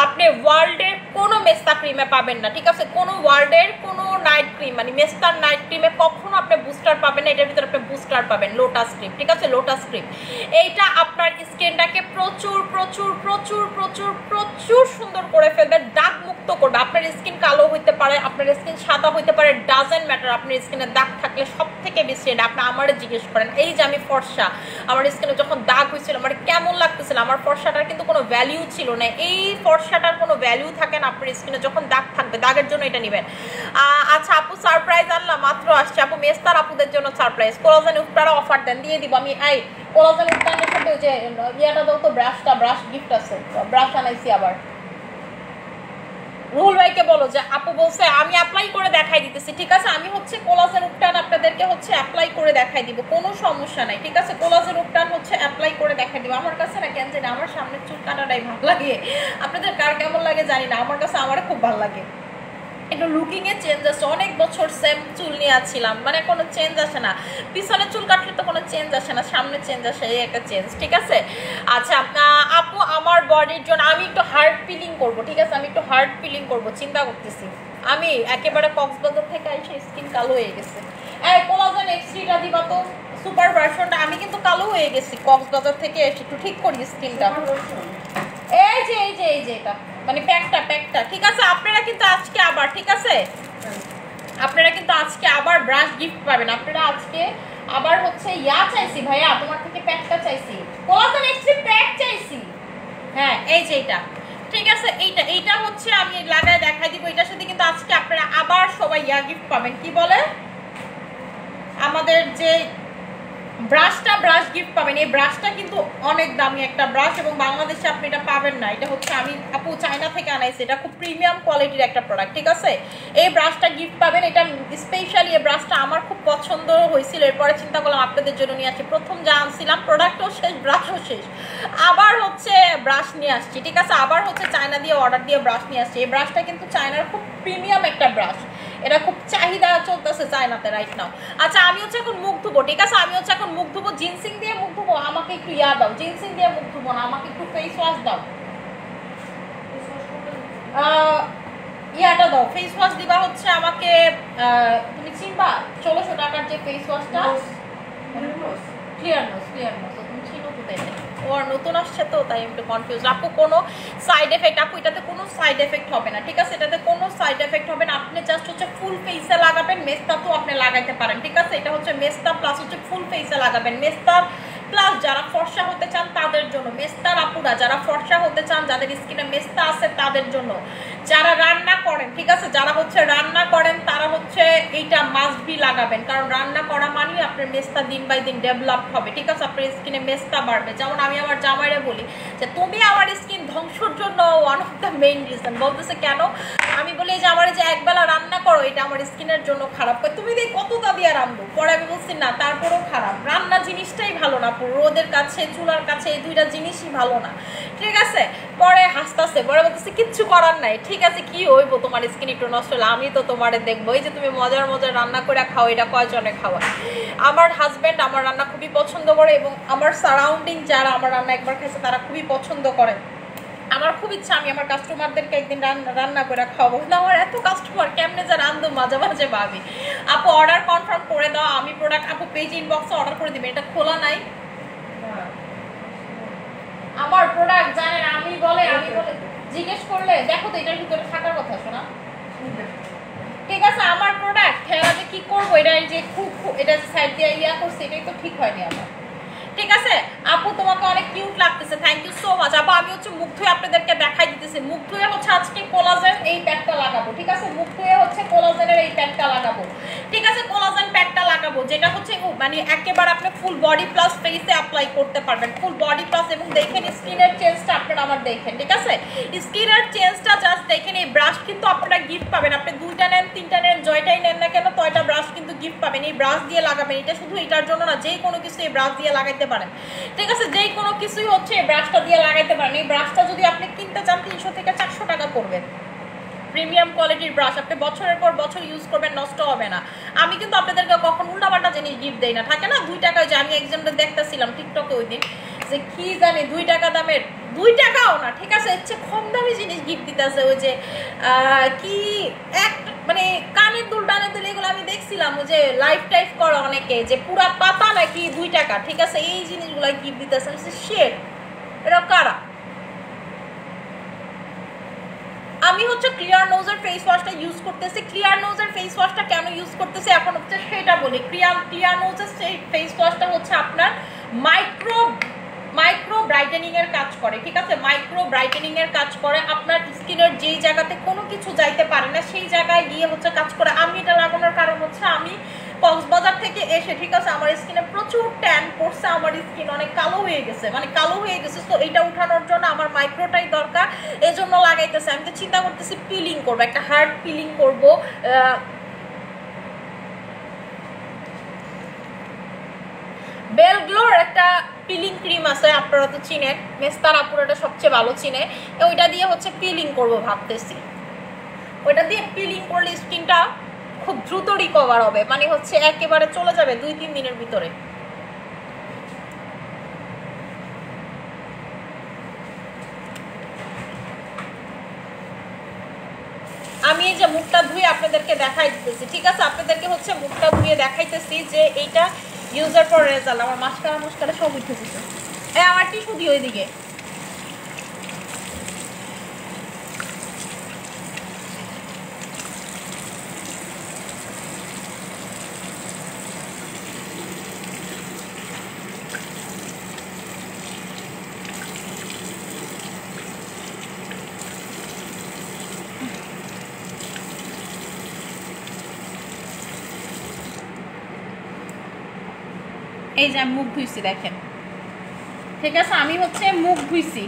[SPEAKER 1] আপনি ওয়ার্ল্ডের কোনো মেস্তা ক্রিমে পাবেন না, ঠিক আছে? কোনো ওয়ার্ল্ডের কোনো নাইট ক্রিম মানে মেস্তার নাইট ক্রিমে কখনো আপনি বুস্টার পাবেন না, এটার ভিতরে আপনি বুস্টার পাবেন লোটাস ক্রিম, ঠিক আছে? লোটাস ক্রিম এইটা আপনার স্কিনটাকে প্রচুর প্রচুর প্রচুর প্রচুর প্রচুর সুন্দর করে ফেলবে, দাগ মুক্ত করবে। আপনার স্কিন কালো হইতে পারে, আপনার স্কিন সাদা হইতে পারে, ডাজেন্ট ম্যাটার। আপনার স্কিনে দাগ থাকলে সব থেকে বেশি এটা আপনি আমারে জিজ্ঞেস করেন, এই যে আমি ফর্সা, আমার স্কিনে যখন দাগ হয়েছিল আমার কেমন লাগতেছিল, আমার ফর্সাটার কিন্তু কোনো ভ্যালিউ ছিল না, এই ফর্সাটার কোনো ভ্যালিউ থাকে না আপনার স্কিনে যখন দাগ থাকবে, দাগের জন্য এটা নেবেন। আচ্ছা আপু সারপ্রাইজ আনলাম, মাত্র আসছে আপু, মেস্তার আপুদের জন্য সারপ্রাইজ, কোলাজেন উপটারা অফার দেন, দিয়ে দিব আমি। এই কোলাজেন উপটানের সাথে যে ইয়াটা দাও তো, ব্রাশটা, ব্রাশ গিফট আছে, ব্রাশ আনাইছি আবার। রুহুল ভাইকে বলো যে আপু বলছে আমি অ্যাপ্লাই করে দেখাই দিতেছি, ঠিক আছে? আমি হচ্ছে কোলাজেন উপটান আপনাদেরকে হচ্ছে অ্যাপ্লাই করে দেখাই দিব, কোনো সমস্যা নাই, ঠিক আছে? কোলাজেন উপটান হচ্ছে অ্যাপ্লাই করে দেখাই দিব। আমার কাছে না কেন জানি আমার সামনের চুল কাটাটাই ভালো লাগে, আপনাদের কার কেমন লাগে জানি না, আমার কাছে আমার খুব ভালো লাগে। একটু লুকিংয়ে চেঞ্জ আসে, অনেক বছর সেম চুল নিয়ে আসছিলাম, মানে কোনো চেঞ্জ আসে না, পিছনে চুল কাটলে তো কোনো চেঞ্জ আসে না, সামনে চেঞ্জ আসে, এই একটা চেঞ্জ, ঠিক আছে? আচ্ছা আপু আমার বডির জন্য আমি একটু হার্ড পিলিং করব, ঠিক আছে? আমি একটু হার্ড পিলিং করব চিন্তা করতেছি। আমি একেবারে কক্সবাজার থেকে এসে স্কিন কালো হয়ে গেছে, এই কোলাজেন এক্সট্রিটা দিবা তো, সুপার ভার্সনটা। আমি কিন্তু কালো হয়ে গেছি কক্সবাজার থেকে এসে, একটু ঠিক করি স্কিনটা। এই যে এই যে এই যে এটা মানে প্যাকটা, ঠিক আছে? আপনারা কিন্তু আজকে আবার, ঠিক আছে? আপনারা কিন্তু আজকে আবার ব্রাশ গিফট পাবেন। আপনারা আজকে আবার হচ্ছে ইয়া চাইছি ভাইয়া, তোমার থেকে প্যাকটা চাইছি, কোলাজেন এক্সট্রি প্যাক চাইছি। হ্যাঁ এই যে এটা, ঠিক আছে? এইটা হচ্ছে আমি লাগায় দেখাই দিব। এটার সাথে কিন্তু আজকে আপনারা আবার সবাই ইয়া গিফট পাবেন, কি বলে আমাদের যে ব্রাশটা, ব্রাশ গিফট পাবেন। এই ব্রাশটা কিন্তু অনেক দামি একটা ব্রাশ এবং বাংলাদেশে আপনি এটা পাবেন না, এটা হচ্ছে আমি আপু চায়না থেকে আনাইছি, এটা খুব প্রিমিয়াম কোয়ালিটির একটা প্রোডাক্ট, ঠিক আছে? এই ব্রাশটা গিফট পাবেন, এটা স্পেশালি এই ব্রাশটা আমার খুব পছন্দ হয়েছিল, এরপরে চিন্তা করলাম আপনাদের জন্য নিয়ে আসছি। প্রথম যা আনছিলাম প্রোডাক্টও শেষ, ব্রাশও শেষ, আবার হচ্ছে ব্রাশ নিয়ে আসছি, ঠিক আছে? আবার হচ্ছে চায়না দিয়ে অর্ডার দিয়ে ব্রাশ নিয়ে আসছি। এই ব্রাশটা কিন্তু চায়নার খুব প্রিমিয়াম একটা ব্রাশ, এটা খুব চাহিদা চলতেছে চায়নাতে রাইট নাও। আচ্ছা আমি হচ্ছে এখন মুখ ধুবো, ঠিক আছে? আমি হচ্ছে এখন মুখ ধুবো, জিনসিং দিয়ে মুখ ধুবো, আমাকে একটু ইয়া দাও, জিনসিং দিয়ে মুখ ধুবো না, আমাকে একটু ফেস ওয়াশ দাও, ইয়াটা দাও, ফেস ওয়াশ দিবা হচ্ছে আমাকে। তুমি চিনবা 1600 টাকার যে ফেস ওয়াশটা, ক্লিয়ার নোজ, তুমি চিনো তো তাই? ও আর নতুন আসছে তো তাই একটু কনফিউজ। আপু কোনো সাইড এফেক্ট, আপু এটাতে কোনো সাইড এফেক্ট হবে না, ঠিক আছে? এটাতে কোনো সাইড এফেক্ট হবে না, আপনি জাস্ট হচ্ছে ফুল ফেসে লাগাবেন, মেস্তা তো আপনি লাগাইতে পারেন, ঠিক আছে? এটা হচ্ছে মেস্তা প্লাস হচ্ছে ফুল ফেসে লাগাবেন। মেস্তা প্লাস যারা ফর্সা হতে চান তাদের জন্য, মেস্তার আপুরা যারা ফর্সা হতে চান, যাদের স্কিনে মেস্তা আছে তাদের জন্য, যারা রান্না করেন, ঠিক আছে? যারা হচ্ছে রান্না করেন তারা হচ্ছে এইটা মাস্ট বি লাগাবেন, কারণ রান্না করা মানেই আপনার মেস্তা দিন বাই দিন ডেভেলপ হবে, ঠিক আছে? আপনার স্কিনে মেস্তা বাড়বে। যেমন আমি আমার জামাইরে বলি যে তুমি আমার স্কিন ধ্বংসের জন্য one of the main reason, বলতেছে কেন? আমি বলি যে আমার যে একবেলা রান্না করো এটা আমার স্কিনের জন্য খারাপ। তুমি দেখ কতটা দিয়ে রান্ধো, পরে আমি বলছি না তারপরেও খারাপ, রান্না জিনিসটাই ভালো না, রোদের কাছে চুলার কাছে এই দুইটা জিনিসই ভালো না, ঠিক আছে। পরে হাসতেছে, পরে বলতেছে কিচ্ছু করার নাই, ঠিক আছে কি হইব তোমার স্কিন একটু নষ্ট হলে, আমি তো তোমারে দেখবো, এই যে তুমি মজার মজার রান্না করে খাও, এটা কয়জনে খাওয়া। আমার হাজব্যান্ড আমার রান্না খুবই পছন্দ করে এবং আমার সারাউন্ডিং যারা আমার রান্না একবার খাইছে তারা খুবই পছন্দ করে। আমার খুব ইচ্ছা আমি আমার কাস্টমারদেরকে একদিন রান্না করে খাওয়াবো, না আমার এত কাস্টমার কেমনে যা রান্ধো মাঝে মাঝে ভাবি। আপু অর্ডার কনফার্ম করে দাও, আমি প্রোডাক্ট আপু পেজ ইনবক্সে অর্ডার করে দিবেন, এটা খোলা নাই আমার প্রোডাক্ট জানেন। আমি বলে জিজ্ঞেস করলে দেখো তো এটার ভিতরে থাকার কথা শোনা, ঠিক আছে। আমার প্রোডাক্ট খেলা যে কি করবো, এটা যে খুব এটা যে সাইড দিয়ে ইয়া করছে এটাই তো ঠিক হয়নি আমার, ঠিক আছে। আপু তোমাকে অনেক কিউট লাগতেছে, থ্যাংক ইউ সো মাচ আপু। আমি হচ্ছে মুখ ধুয়ে আপনাদেরকে দেখাই দিতেছি, মুখ ধুয়ে হচ্ছে আজকে কোলাজেন এই প্যাকটা লাগাবো, ঠিক আছে। মুখ ধুয়ে হচ্ছে কোলাজেনের এই প্যাকটা লাগাবো, ঠিক আছে। কোলাজেন প্যাকটা লাগাবো যেটা হচ্ছে মানে একেবারে আপনি ফুল বডি প্লাস ফেসে অ্যাপ্লাই করতে পারবেন, ফুল বডি প্লাস। এবং দেখেন স্কিনের চেঞ্জটা আপনারা আমার দেখেন, ঠিক আছে। স্কিনের চেঞ্জটা জাস্ট দেখেন। এই ব্রাশ কিন্তু আপনারা গিফট পাবেন, আপনি 2টা নেন 3টা নেন জয়টাই নেন না কেন, তয়টা ব্রাশ কিন্তু গিফট পাবেন। এই ব্রাশ দিয়ে লাগাবেন, এটা শুধু এটার জন্য না, যে কোনো কিছু এই ব্রাশ দিয়ে লাগাইতে পারেন, ঠিক আছে। যে কোনো কিছুই হচ্ছে এই ব্রাশটা দিয়ে লাগাইতে পারেন। এই ব্রাশটা যদি আপনি কিনতে চান 300 থেকে 400 টাকা পড়বে, প্রিমিয়াম কোয়ালিটির ব্রাশ, আপনি বছরের পর বছর ইউজ করবেন, নষ্ট হবে না। আমি কিন্তু আপনাদেরকে কখন উল্টাপাল্টা জিনিস গিফট দেই না, থাকে না 2 টাকায়, যে আমি একজনকে দেখতেছিলাম টিকটকে ওই দিন, যে কি জানি 2 টাকা দামের, 2 টাকাও না, ঠিক আছে, হচ্ছে কম দামি জিনিস গিফট দিতেছে। ওই যে কি এক মানে কানের দুল টানের দুল, এগুলো আমি দেখছিলাম ওই যে লাইফ টাইফ করে অনেকে, যে পুরা পাতা নাকি 2 টাকা, ঠিক আছে, এই জিনিসগুলো গিফট দিতেছে। শেড এটা কারা? আমি হচ্ছে ক্লিয়ার নোজের ফেস ওয়াশটা ইউজ করতেছি। ক্লিয়ার নোজের ফেস ওয়াশটা কেন ইউজ করতেছি এখন হচ্ছে সেটা বলি। ক্লিয়ার নোজের সেই ফেস ওয়াশটা হচ্ছে আপনার মাইক্রো ব্রাইটেনিং এর কাজ করে, ঠিক আছে। মাইক্রো ব্রাইটেনিং এর কাজ করে, আপনার স্কিনের যেই জায়গাতে কোনো কিছু যাইতে পারে না সেই জায়গায় গিয়ে হচ্ছে কাজ করে। আমি এটা লাগানোর কারণ হচ্ছে আমি কক্সবাজার থেকে এসে, ঠিক আছে, আমার স্কিনে প্রচুর ট্যান পড়ছে, আমার স্কিন অনেক কালো হয়ে গেছে, মানে কালো হয়ে গেছে। তো এটা উঠানোর জন্য আমার মাইক্রোটাই দরকার, এই জন্য লাগাইতেছে। আমি তো চিন্তা করতেছি পিলিং করবো, একটা হার্ড পিলিং করবো। বেলগ্লোর একটা পিলিং ক্রিম আছে, আপনারা তো চিনেন, মেস্তার আপুরাটা সবচেয়ে ভালো চিনে, ওইটা দিয়ে হচ্ছে পিলিং করবো ভাবতেছি। ওইটা দিয়ে পিলিং করলে স্কিনটা খুব দ্রুত রিকভার হবে, মানে হচ্ছে একেবারে চলে যাবে 2-3 দিনের ভিতরে। আমি এই যে মুখটা ধুয়ে আপনাদেরকে দেখাই দিতেছি, ঠিক আছে। আপনাদেরকে হচ্ছে মুখটা ধুয়ে দেখাইতেছি যে এইটা ইউজার পর রেজাল্ট। আমার মাস্কারা সব উঠেছে, আমার টিস্যু দিয়ে ওইদিকে। এই যে আমি মুখ ধুইছি দেখেন, ঠিক আছে। আমি হচ্ছে মুখ ধুইছি,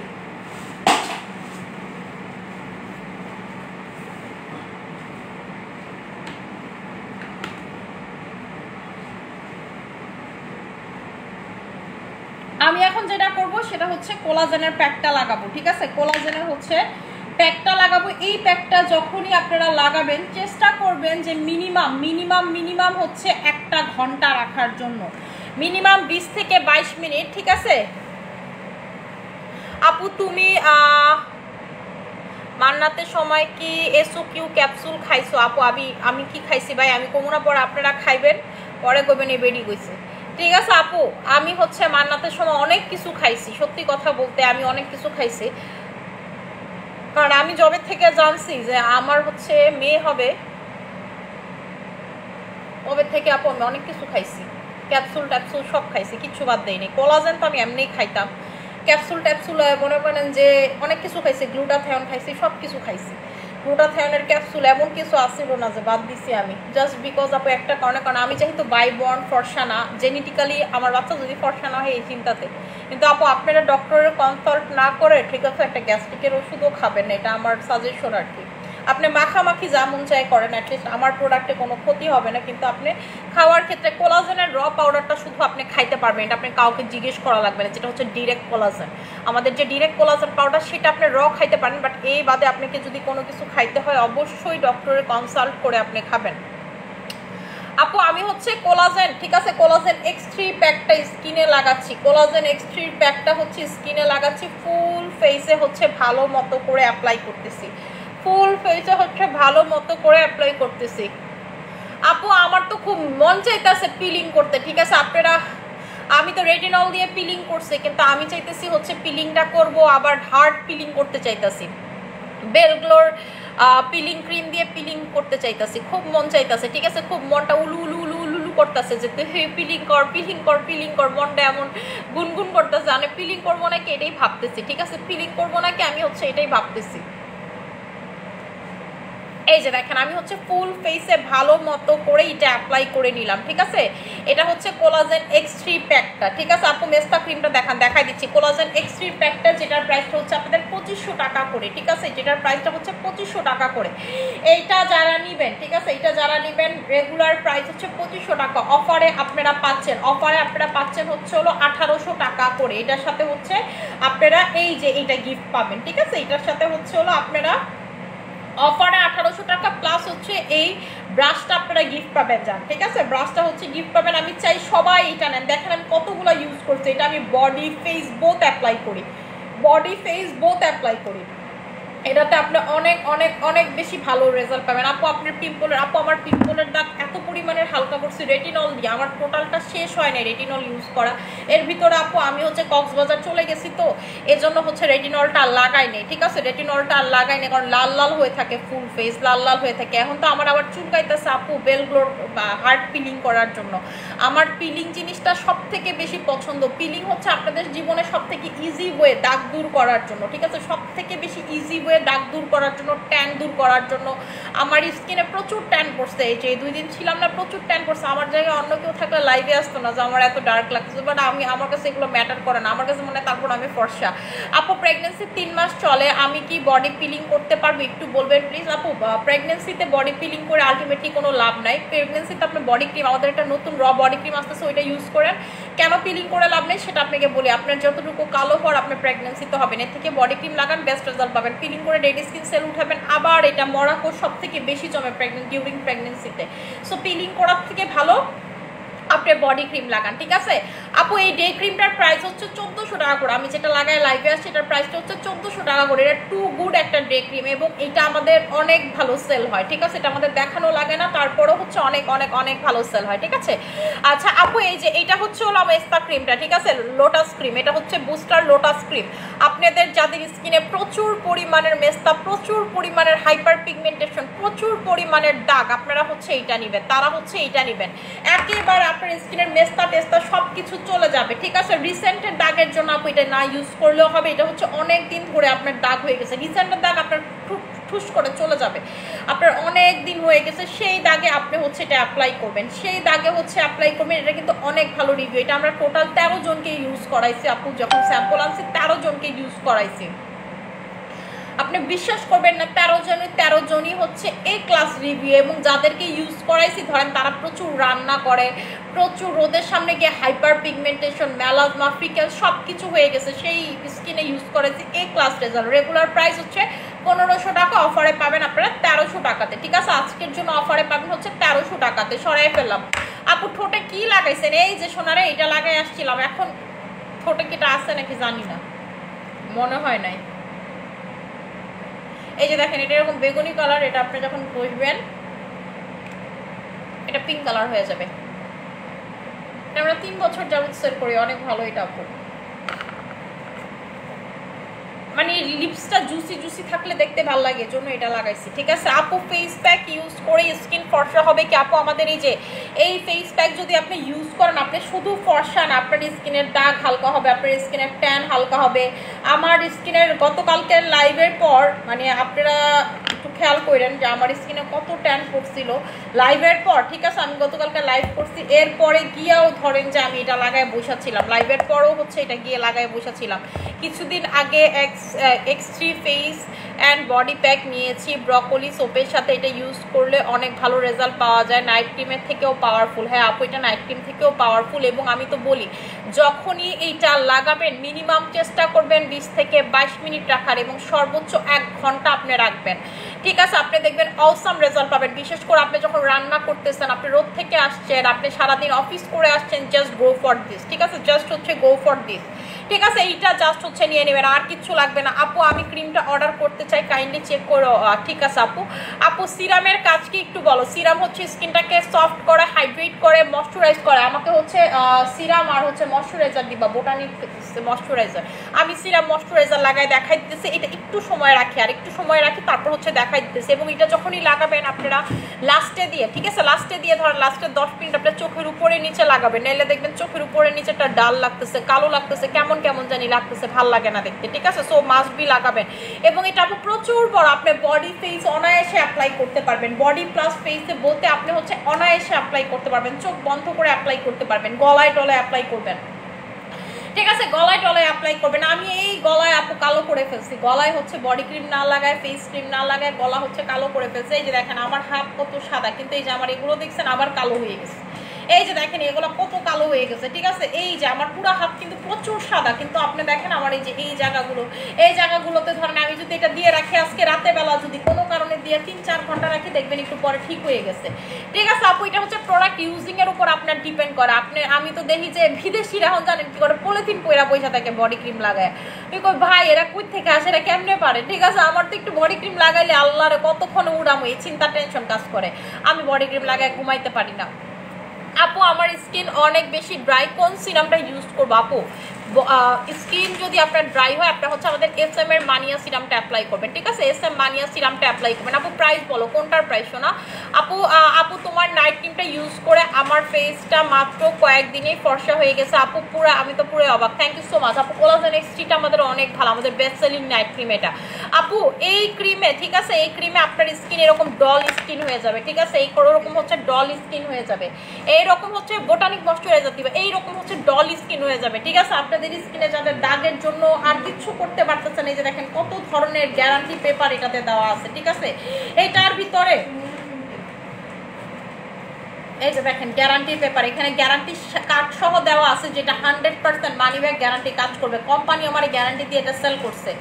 [SPEAKER 1] আমি এখন যেটা করব সেটা হচ্ছে কোলাজেনের প্যাকটা লাগাবো, ঠিক আছে। কোলাজেনের হচ্ছে প্যাকটা লাগাবো। এই প্যাকটা যখনই আপনারা লাগাবেন চেষ্টা করবেন যে মিনিমাম হচ্ছে 1 ঘন্টা রাখার জন্য, মিনিমাম 20 থেকে 22 মিনিট, ঠিক আছে। আপু তুমি মান্নাতের সময় কি এসওকিউ ক্যাপসুল খাইছো? আপু আমি কি খাইছি ভাই আমি কমুনা, পরে আপনারা খাইবেন, পরে কইবেন এই বেডি গইছে, ঠিক আছে। আপু আমি হচ্ছে মান্নাতের সময় অনেক কিছু খাইছি, সত্যি কথা বলতে আমি অনেক কিছু খাইছি, কারণ আমি জবের থেকে জানছি যে আমার হচ্ছে মেয়ে হবে, তবে থেকে আপু আমি অনেক কিছু খাইছি, ক্যাপসুল ট্যাপসুল সব খাইছি, কিচ্ছু বাদ দেয়নি। কোলাজেন তো আমি এমনিই খাইতাম, ক্যাপসুল ট্যাপসুল মনে করেন যে অনেক কিছু খাইছি, গ্লুটাথায়ন খাইছি, সব কিছু খাইছি। গ্লুটাথায়নের ক্যাপসুল এমন কিছু আসছিল না যে বাদ দিছি আমি, জাস্ট বিকজ আপু একটা কারণে, কারণ আমি যেহেতু বাই বর্ন ফর্সা না, জেনেটিক্যালি আমার বাচ্চা যদি ফর্সা না হয় এই চিন্তাতে। কিন্তু আপু আপনারা ডক্টরের কনসাল্ট না করে, ঠিক আছে, একটা গ্যাস্ট্রিকের ওষুধও খাবেন না, এটা আমার সাজেশন আর কি। আপনি মাখামাখি যা মন চাই করেন, অ্যাটলিস্ট আমার প্রোডাক্টে কোনো ক্ষতি হবে না। কিন্তু আপনি খাওয়ার ক্ষেত্রে কোলাজেনের র পাউডারটা শুধু আপনি খাইতে পারবেন, এটা আপনি কাউকে জিজ্ঞেস করা লাগবে না, যেটা হচ্ছে ডিরেক্ট কোলাজেন। আমাদের যে ডিরেক্ট কোলাজেন পাউডার সেটা আপনি র খাইতে পারেন, বাট এই বাদে আপনাকে যদি কোনো কিছু খাইতে হয় অবশ্যই ডক্টরের কনসাল্ট করে আপনি খাবেন। আপু আমি হচ্ছে কোলাজেন, ঠিক আছে, কোলাজেন X3 প্যাকটা স্কিনে লাগাচ্ছি, কোলাজেন X3 প্যাকটা হচ্ছে স্কিনে লাগাচ্ছি, ফুল ফেসে হচ্ছে ভালো মতো করে অ্যাপ্লাই করতেছি, ফুল ফেসে হচ্ছে ভালো মতো করে অ্যাপ্লাই করতেছি। আপু আমার তো খুব মন চাইতেছে পিলিং করতে, ঠিক আছে, আপনারা আমি তো রেটিনল দিয়ে পিলিং করছি, কিন্তু আমি চাইতেছি হচ্ছে পিলিংটা করব আবার হার্ড পিলিং করতে চাইতেছি, বেলগ্লোর পিলিং ক্রিম দিয়ে পিলিং করতে চাইতেছি, খুব মন চাইতেছে, ঠিক আছে, খুব মনটা উলু উলু উলু উলু করতেছে যে হে পিলিং কর পিলিং কর পিলিং কর, মনটা এমন গুনগুন করতেছে, আমি পিলিং করবো নাকি এটাই ভাবতেছি, ঠিক আছে, পিলিং করবো নাকি আমি হচ্ছে এটাই ভাবতেছি। এই যে দেখেন আমি হচ্ছে ফুল ফেসে ভালো মতো করে এটা অ্যাপ্লাই করে নিলাম, ঠিক আছে। এটা হচ্ছে কোলাজেন X3 প্যাকটা, ঠিক আছে। আপু মেস্তা ক্রিমটা দেখাই দিচ্ছি। কোলাজেন X3 প্যাকটা যেটার প্রাইসটা হচ্ছে আপনাদের 2500 টাকা করে, ঠিক আছে, যেটার প্রাইসটা হচ্ছে 2500 টাকা করে। এইটা যারা নেবেন, ঠিক আছে, এইটা যারা নেবেন রেগুলার প্রাইস হচ্ছে 2500 টাকা, অফারে আপনারা পাচ্ছেন হচ্ছে হলো 1800 টাকা করে। এটার সাথে হচ্ছে আপনারা এই যে এটা গিফট পাবেন, ঠিক আছে, এটার সাথে হচ্ছে হলো আপনারা অফারে 1800 টাকা প্লাস হচ্ছে এই ব্রাশটা আপনারা গিফট পাবেন, যান, ঠিক আছে, ব্রাশটা হচ্ছে গিফট পাবেন। আমি চাই সবাই এটা নেন, দেখেন আমি কতগুলো ইউজ করছি, এটা আমি বডি ফেস বোথ অ্যাপ্লাই করি, এটাতে আপনি অনেক অনেক অনেক বেশি ভালো রেজাল্ট পাবেন। আপু আমার পিম্পলের দাগ এত পরিমাণের হালকা করছি রেটিনল দিয়ে, আমার টোটালটা শেষ হয় না রেটিনল ইউজ করা। এর ভিতরে আপু আমি হচ্ছে কক্সবাজার চলে গেছি, তো এজন্য হচ্ছে রেটিনলটা লাগাই নেই, ঠিক আছে, রেটিনলটা লাগাই নেই, কারণ লাল লাল হয়ে থাকে, ফুল ফেস লাল লাল হয়ে থাকে। এখন তো আমার আবার চুলকাইতেছে আপু বেলগ্লোর হার্ড পিলিং করার জন্য। আমার পিলিং জিনিসটা সব থেকে বেশি পছন্দ। পিলিং হচ্ছে আপনাদের জীবনে সব থেকে ইজি ওয়ে দাগ দূর করার জন্য, ঠিক আছে, সব থেকে বেশি ইজি ওয়ে দাগ দূর করার জন্য, ট্যান দূর করার জন্য। আমার স্কিনে প্রচুর ট্যান পড়ছে, এই যে 2 দিন ছিলাম না, প্রচুর ট্যান পড়ছে। আমার জায়গায় অন্য কেউ থাকলে লাইভে আসতো না যে আমার এত ডার্ক লাগছে, বাট আমার কাছে এগুলো ম্যাটার করে না, আমার কাছে মনে হয় তারপর আমি ফর্সা। আপু প্রেগনেন্সি 3 মাস চলে, আমি কি বডি পিলিং করতে পারবো একটু বলবেন প্লিজ। আপু প্রেগনেন্সিতে বডি পিলিং করে আলটিমেটলি কোনো লাভ নাই। প্রেগনেন্সিতে আপনি বডি ক্রিম, আমাদের একটা নতুন র বডি ক্রিম আসতেছে, ওইটা ইউজ করেন। কেন পিলিং করে লাভ নেই সেটা আপনাকে বলি। আপনার যতটুকু কালো হওয়ার আপনার প্রেগনেন্সিতে হবে না, এর থেকে বডি ক্রিম লাগান, বেস্ট রেজাল্ট পাবেন। পিলিং করে ডেড স্কিন সেল উঠাবেন, আবার এটা মরাকো সব থেকে বেশি জমে ডিউরিং প্রেগনেন্সিতে। সো পিলিং করার থেকে ভালো আপনি বডি ক্রিম লাগান, ঠিক আছে। আপু এই ডে ক্রিমটার প্রাইস হচ্ছে 1400 টাকা করে, আমি যেটা লাগাই লাইভে আসছি এটার প্রাইসটা হচ্ছে 1400 টাকা করে। এটা টু গুড একটা ডে ক্রিম, এবং এটা আমাদের অনেক ভালো সেল হয়, ঠিক আছে, এটা আমাদের দেখানো লাগে না, তারপরেও হচ্ছে অনেক অনেক অনেক ভালো সেল হয়, ঠিক আছে। আচ্ছা আপু এই যে এটা হচ্ছে হলো মেস্তা ক্রিমটা, ঠিক আছে, লোটাস ক্রিম, এটা হচ্ছে বুস্টার লোটাস ক্রিম। আপনাদের যাদের স্কিনে প্রচুর পরিমাণের মেস্তা, প্রচুর পরিমাণের হাইপার পিগমেন্টেশন, প্রচুর পরিমাণের দাগ, আপনারা হচ্ছে এইটা নেবেন, তারা হচ্ছে এইটা নেবেন, একেবারে আপনার স্কিনের মেস্তা টেস্তা সব কিছু চলে যাবে, ঠিক আছে। রিসেন্টের দাগের জন্য আপু এটা না ইউজ করলেও হবে, এটা হচ্ছে অনেক দিন ধরে আপনার দাগ হয়ে গেছে, রিসেন্টের দাগ আপনার ঠুস করে চলে যাবে, আপনার অনেক দিন হয়ে গেছে, সেই দাগে আপনি হচ্ছে এটা অ্যাপ্লাই করবেন, এটা কিন্তু অনেক ভালো রিভিউ। এটা আমরা টোটাল 13 জনকে ইউজ করাইছি আপু, যখন স্যাম্পল আনছি 13 জনকে ইউজ করাইছি। আপনি বিশ্বাস করবেন না, 13 জনই হচ্ছে এ ক্লাস রিভিউ, এবং যাদেরকে ইউজ করাইছি ধরেন তারা প্রচুর রান্না করে, প্রচুর রোদের সামনে গিয়ে হাইপার পিগমেন্টেশন, মেলাজমা, ফ্রিকেল সব কিছু হয়ে গেছে, সেই স্কিনে ইউজ করেছি এ ক্লাস রেজাল্ট। রেগুলার প্রাইস হচ্ছে 1500 টাকা, অফারে পাবেন আপনারা 1300 টাকাতে, ঠিক আছে। আজকের জন্য অফারে পাবেন হচ্ছে 1300 টাকাতে, সরাই ফেললাম। আপু ঠোঁটে কি লাগাইছেন? এই যে সোনারে এটা লাগাই আসছিলাম, এখন ঠোঁটে কিটা আছে নাকি জানি না, মনে হয় নাই। এই যে দেখেন এটা এরকম বেগুনি কালার, এটা আপনি যখন বসবেন এটা পিঙ্ক কালার হয়ে যাবে। আমরা 3 বছর যাবত সেল করি, অনেক ভালো এটা আপু, মানে লিপসটা জুসি জুসি থাকলে দেখতে ভালো লাগে, জন্য এটা লাগাইছি, ঠিক আছে। আপু ফেস প্যাক ইউজ করে স্কিন ফর্সা হবে কি? আপু আমাদের এই যে এই ফেস প্যাক যদি আপনি ইউজ করেন, আপনি শুধু ফর্সা না, আপনার স্কিনের দাগ হালকা হবে, আপনার স্কিনের ট্যান হালকা হবে। আমার স্কিনের গতকালকের লাইভের পর, মানে আপনারা একটু খেয়াল করেন যে আমার স্কিনে কত ট্যান পড়ছিল লাইভের পর, ঠিক আছে। আমি গতকালকে লাইভ করছি, এরপরে গিয়েও ধরেন যে আমি এটা লাগায় বসাচ্ছিলাম, লাইভের পরও হচ্ছে এটা গিয়ে লাগায় বসাচ্ছিলাম। কিছুদিন আগে X3 face and body pack নিয়েছি ব্রকলি সোপের সাথে। এটা ইউজ করলে অনেক ভালো রেজাল্ট পাওয়া যায়, নাইট ক্রিমের থেকেও পাওয়ারফুল। হ্যাঁ আপু এটা নাইট ক্রিম থেকেও পাওয়ারফুল। এবং আমি তো বলি যখনই এইটা লাগাবেন মিনিমাম চেষ্টা করবেন 20 থেকে 22 মিনিট রাখার এবং সর্বোচ্চ 1 ঘন্টা আপনি রাখবেন। ঠিক আছে, আপনি দেখবেন অসাম রেজাল্ট পাবেন। বিশেষ করে আপনি যখন রান্না করতেছেন, আপনি রোদ থেকে আসছেন, আপনি সারাদিন অফিস করে আসছেন, জাস্ট গো ফর দিস। ঠিক আছে, জাস্ট হচ্ছে গো ফর দিস। ঠিক আছে, এইটা জাস্ট হচ্ছে নিয়ে নেবেন, আর কিচ্ছু লাগবে না। আপু আমি ক্রিমটা অর্ডার করতে চাই, কাইন্ডলি চেক করো। ঠিক আছে আপু। আপু সিরামের কাজ কি একটু বলো। সিরাম হচ্ছে স্কিনটাকে সফট করে, হাইড্রেট করে, ময়শ্চারাইজ করে। আমাকে হচ্ছে সিরাম আর হচ্ছে ময়শ্চারাইজার দিবা, বোটানিক ময়শ্চারাইজার। আমি সিরাম ময়শ্চারাইজার লাগাই দেখাই দিতেছি। এটা একটু সময় রাখি, আর একটু সময় রাখি, তারপর হচ্ছে দেখাই দিতেছি। এবং এটা যখনই লাগাবেন আপনারা লাস্টে দিয়ে, ঠিক আছে, লাস্টে দিয়ে ধরেন লাস্টের 10 মিনিট আপনার চোখের উপরে নিচে লাগাবেন, নাইলে দেখবেন চোখের উপরে নিচেটা ডাল লাগতেছে, কালো লাগতেছে, কেমন কেমন জানি লাগতেছে, ভাল লাগে না দেখতে। ঠিক আছে, সো মাস্ট বি লাগাবেন। এবং এটা আপু প্রচুর বড়, আপনি বডি ফেস অনায়াসে অ্যাপ্লাই করতে পারবেন। বডি প্লাস ফেসে বলতে আপনি হচ্ছে অনায়াসে অ্যাপ্লাই করতে পারবেন, চোখ বন্ধ করে অ্যাপ্লাই করতে পারবেন, গলায় টলায় অ্যাপ্লাই করবেন। ঠিক আছে, গলায় টলায় অ্যাপ্লাই করবেন। আমি এই গলায় আপু কালো করে ফেলছি, গলায় হচ্ছে বডি ক্রিম না লাগায়, ফেস ক্রিম না লাগায় গলা হচ্ছে কালো করে ফেলছে। এই যে দেখেন আমার হাত কত সাদা, কিন্তু এই যে আমার এগুলো দেখছেন আবার কালো হয়ে গেছে। এই যে দেখেন এগুলো কত কালো হয়ে গেছে। ঠিক আছে, এই যে আমার পুরো হাত কিন্তু প্রচুর সাদা, কিন্তু আপনি দেখেন আমার এই যে এই জায়গাগুলোতে ধরেন আমি যদি এটা দিয়ে রাখি আজকে রাতে বেলা, যদি কোনো কারণে দিয়ে 3-4 ঘন্টা রাখি, দেখবেন একটু পরে ঠিক হয়ে গেছে। ঠিক আছে আপু, এটা হচ্ছে প্রোডাক্ট ইউজিং এর উপর আপনার ডিপেন্ড করে। আমি তো দেখি যে বিদেশিরা এখন জানেন কি করে, পলিথিন পয়রা পয়সা থাকে বডি ক্রিম লাগায়। ভাই এরা কই থেকে আসে, এরা কেমনে পারে? ঠিক আছে, আমার তো একটু বডি ক্রিম লাগাইলে আল্লাহরে কতক্ষণ উড়ামো, এই চিন্তা টেনশন কাজ করে। আমি বডি ক্রিম লাগায় ঘুমাইতে পারি না। আপু আমার স্কিন অনেক বেশি ড্রাই, কোন সিরামটা ইউজ করবো? আপু স্কিন যদি আপনার ড্রাই হয়, আপনার হচ্ছে আমাদের SM এর মানিয়া সিরামটা অ্যাপ্লাই করবেন। ঠিক আছে, SM মানিয়া সিরামটা অ্যাপ্লাই করবেন। আপু প্রাইস বলো, কোনটার প্রাইস? শোনা আপু তোমার নাইট ক্রিমটা ইউজ করে আমার ফেসটা মাত্র কয়েকদিনেই ফর্সা হয়ে গেছে আপু। আমি তো পুরো অবাক। থ্যাংক ইউ সো মাচ আপু। কোলাজেন এক্সট্রিটা আমাদের অনেক ভালো, আমাদের বেস্ট সেলিং নাইট ক্রিম এটা। আপু এই ক্রিমে, ঠিক আছে, এই ক্রিমে আপনার স্কিন এরকম ডল স্কিন হয়ে যাবে। ঠিক আছে, এইরকম হচ্ছে ডল স্কিন হয়ে যাবে, এইরকম হচ্ছে বোটানিক ময়শ্চারাইজার দিবে, এইরকম হচ্ছে ডল স্কিন হয়ে যাবে। ঠিক আছে, আপনাদের স্কিনে যাদের দাগের জন্য আর কিছু করতে পারতেছেন, এই যে দেখেন কত ধরনের গ্যারান্টি পেপার এটাতে দেওয়া আছে। ঠিক আছে, এইটার ভিতরে এই যে দেখেন গ্যারান্টি পেপার, এখানে গ্যারান্টি কার্ড সহ দেওয়া আছে, যেটা 100% মানি ব্যাগ গ্যারান্টি কাজ করবে। কোম্পানি আমার গ্যারান্টি দিয়ে এটা সেল করছে।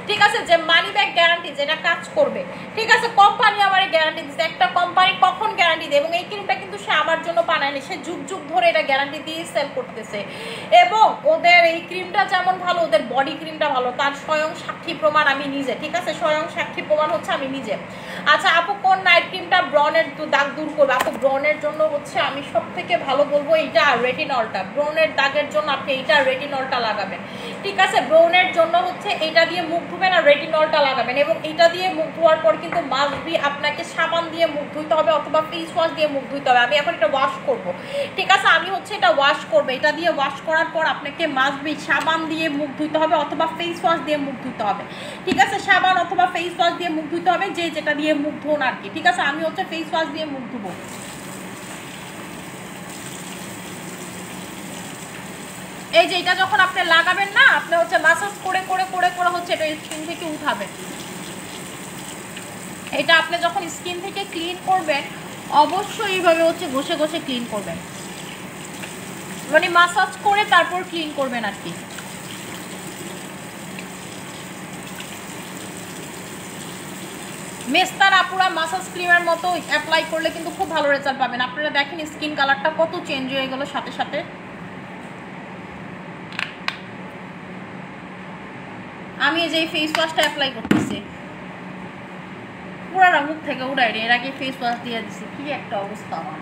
[SPEAKER 1] ঠিক আছে, যে মানি ব্যাগ গ্যারান্টি যেটা কাজ করবে। ঠিক আছে, কোম্পানি আমার গ্যারান্টি দিচ্ছে। একটা কোম্পানি কখন গ্যারান্টি দেয়, এবং এই ক্রিমটা কিন্তু সে আমার জন্য বানায়নি, সে যুগ যুগ ধরে এটা গ্যারান্টি দিয়ে সেল করতেছে। এবং ওদের এই ক্রিমটা যেমন ভালো, ওদের বডি ক্রিমটা ভালো, তার স্বয়ং সাক্ষী প্রমাণ আমি নিজে। ঠিক আছে, স্বয়ং সাক্ষী প্রমাণ হচ্ছে আমি নিজে। আচ্ছা আপু কোন নাইট ক্রিমটা ব্রনের দাগ দূর করবে? আপু ব্রনের জন্য হচ্ছে আমি সব থেকে ভালো বলবো এইটা রেটিনলটা। ব্রনের দাগের জন্য আপনি এইটা রেটিনলটা লাগাবেন। ঠিক আছে, ব্রনের জন্য হচ্ছে এটা দিয়ে মুখ ধুবেন আর রেটিনলটা লাগাবেন। এবং এটা দিয়ে মুখ ধোয়ার পর কিন্তু মাস্ট বি আপনাকে সাবান দিয়ে মুখ ধুইতে হবে, অথবা ফেস ওয়াশ দিয়ে মুখ ধুইতে হবে। আমি এখন এটা ওয়াশ করব। ঠিক আছে, আমি হচ্ছে এটা ওয়াশ করবো। এটা দিয়ে ওয়াশ করার পর আপনাকে মাস্ট বি সাবান দিয়ে মুখ ধুইতে হবে, অথবা ফেস ওয়াশ দিয়ে মুখ ধুইতে হবে। ঠিক আছে, সাবান অথবা ফেস ওয়াশ দিয়ে মুখ ধুইতে হবে, যেটা দিয়ে মুখ ধোন আর কি। ঠিক আছে, আমি হচ্ছে ফেস ওয়াশ দিয়ে মুখ ধুবো। এই যে এটা যখন আপনি লাগাবেন না, আপনি হচ্ছে ম্যাসাজ করে করে করে করে হচ্ছে এটা স্কিন থেকে উঠাবেন। এটা আপনি যখন স্কিন থেকে ক্লিন করবেন, অবশ্যই এইভাবে হচ্ছে ঘষে ঘষে ক্লিন করবেন, মানে ম্যাসাজ করে তারপর ক্লিন করবেন আর কি। মেস্তারা পুরা ম্যাসাজ ক্রিমের মতো অ্যাপ্লাই করলে কিন্তু খুব ভালো রেজাল্ট পাবেন। আপনারা দেখেন স্কিন কালারটা কত চেঞ্জ হয়ে গেল সাথে সাথে। আমি এই যে ফেস ওয়াশটা অ্যাপ্লাই করতেছি, পুরাটা মুখ থেকে উড়াই রে, এর আগে ফেস ওয়াশ দিয়ে দিছি, কি একটা অবস্থা আমার।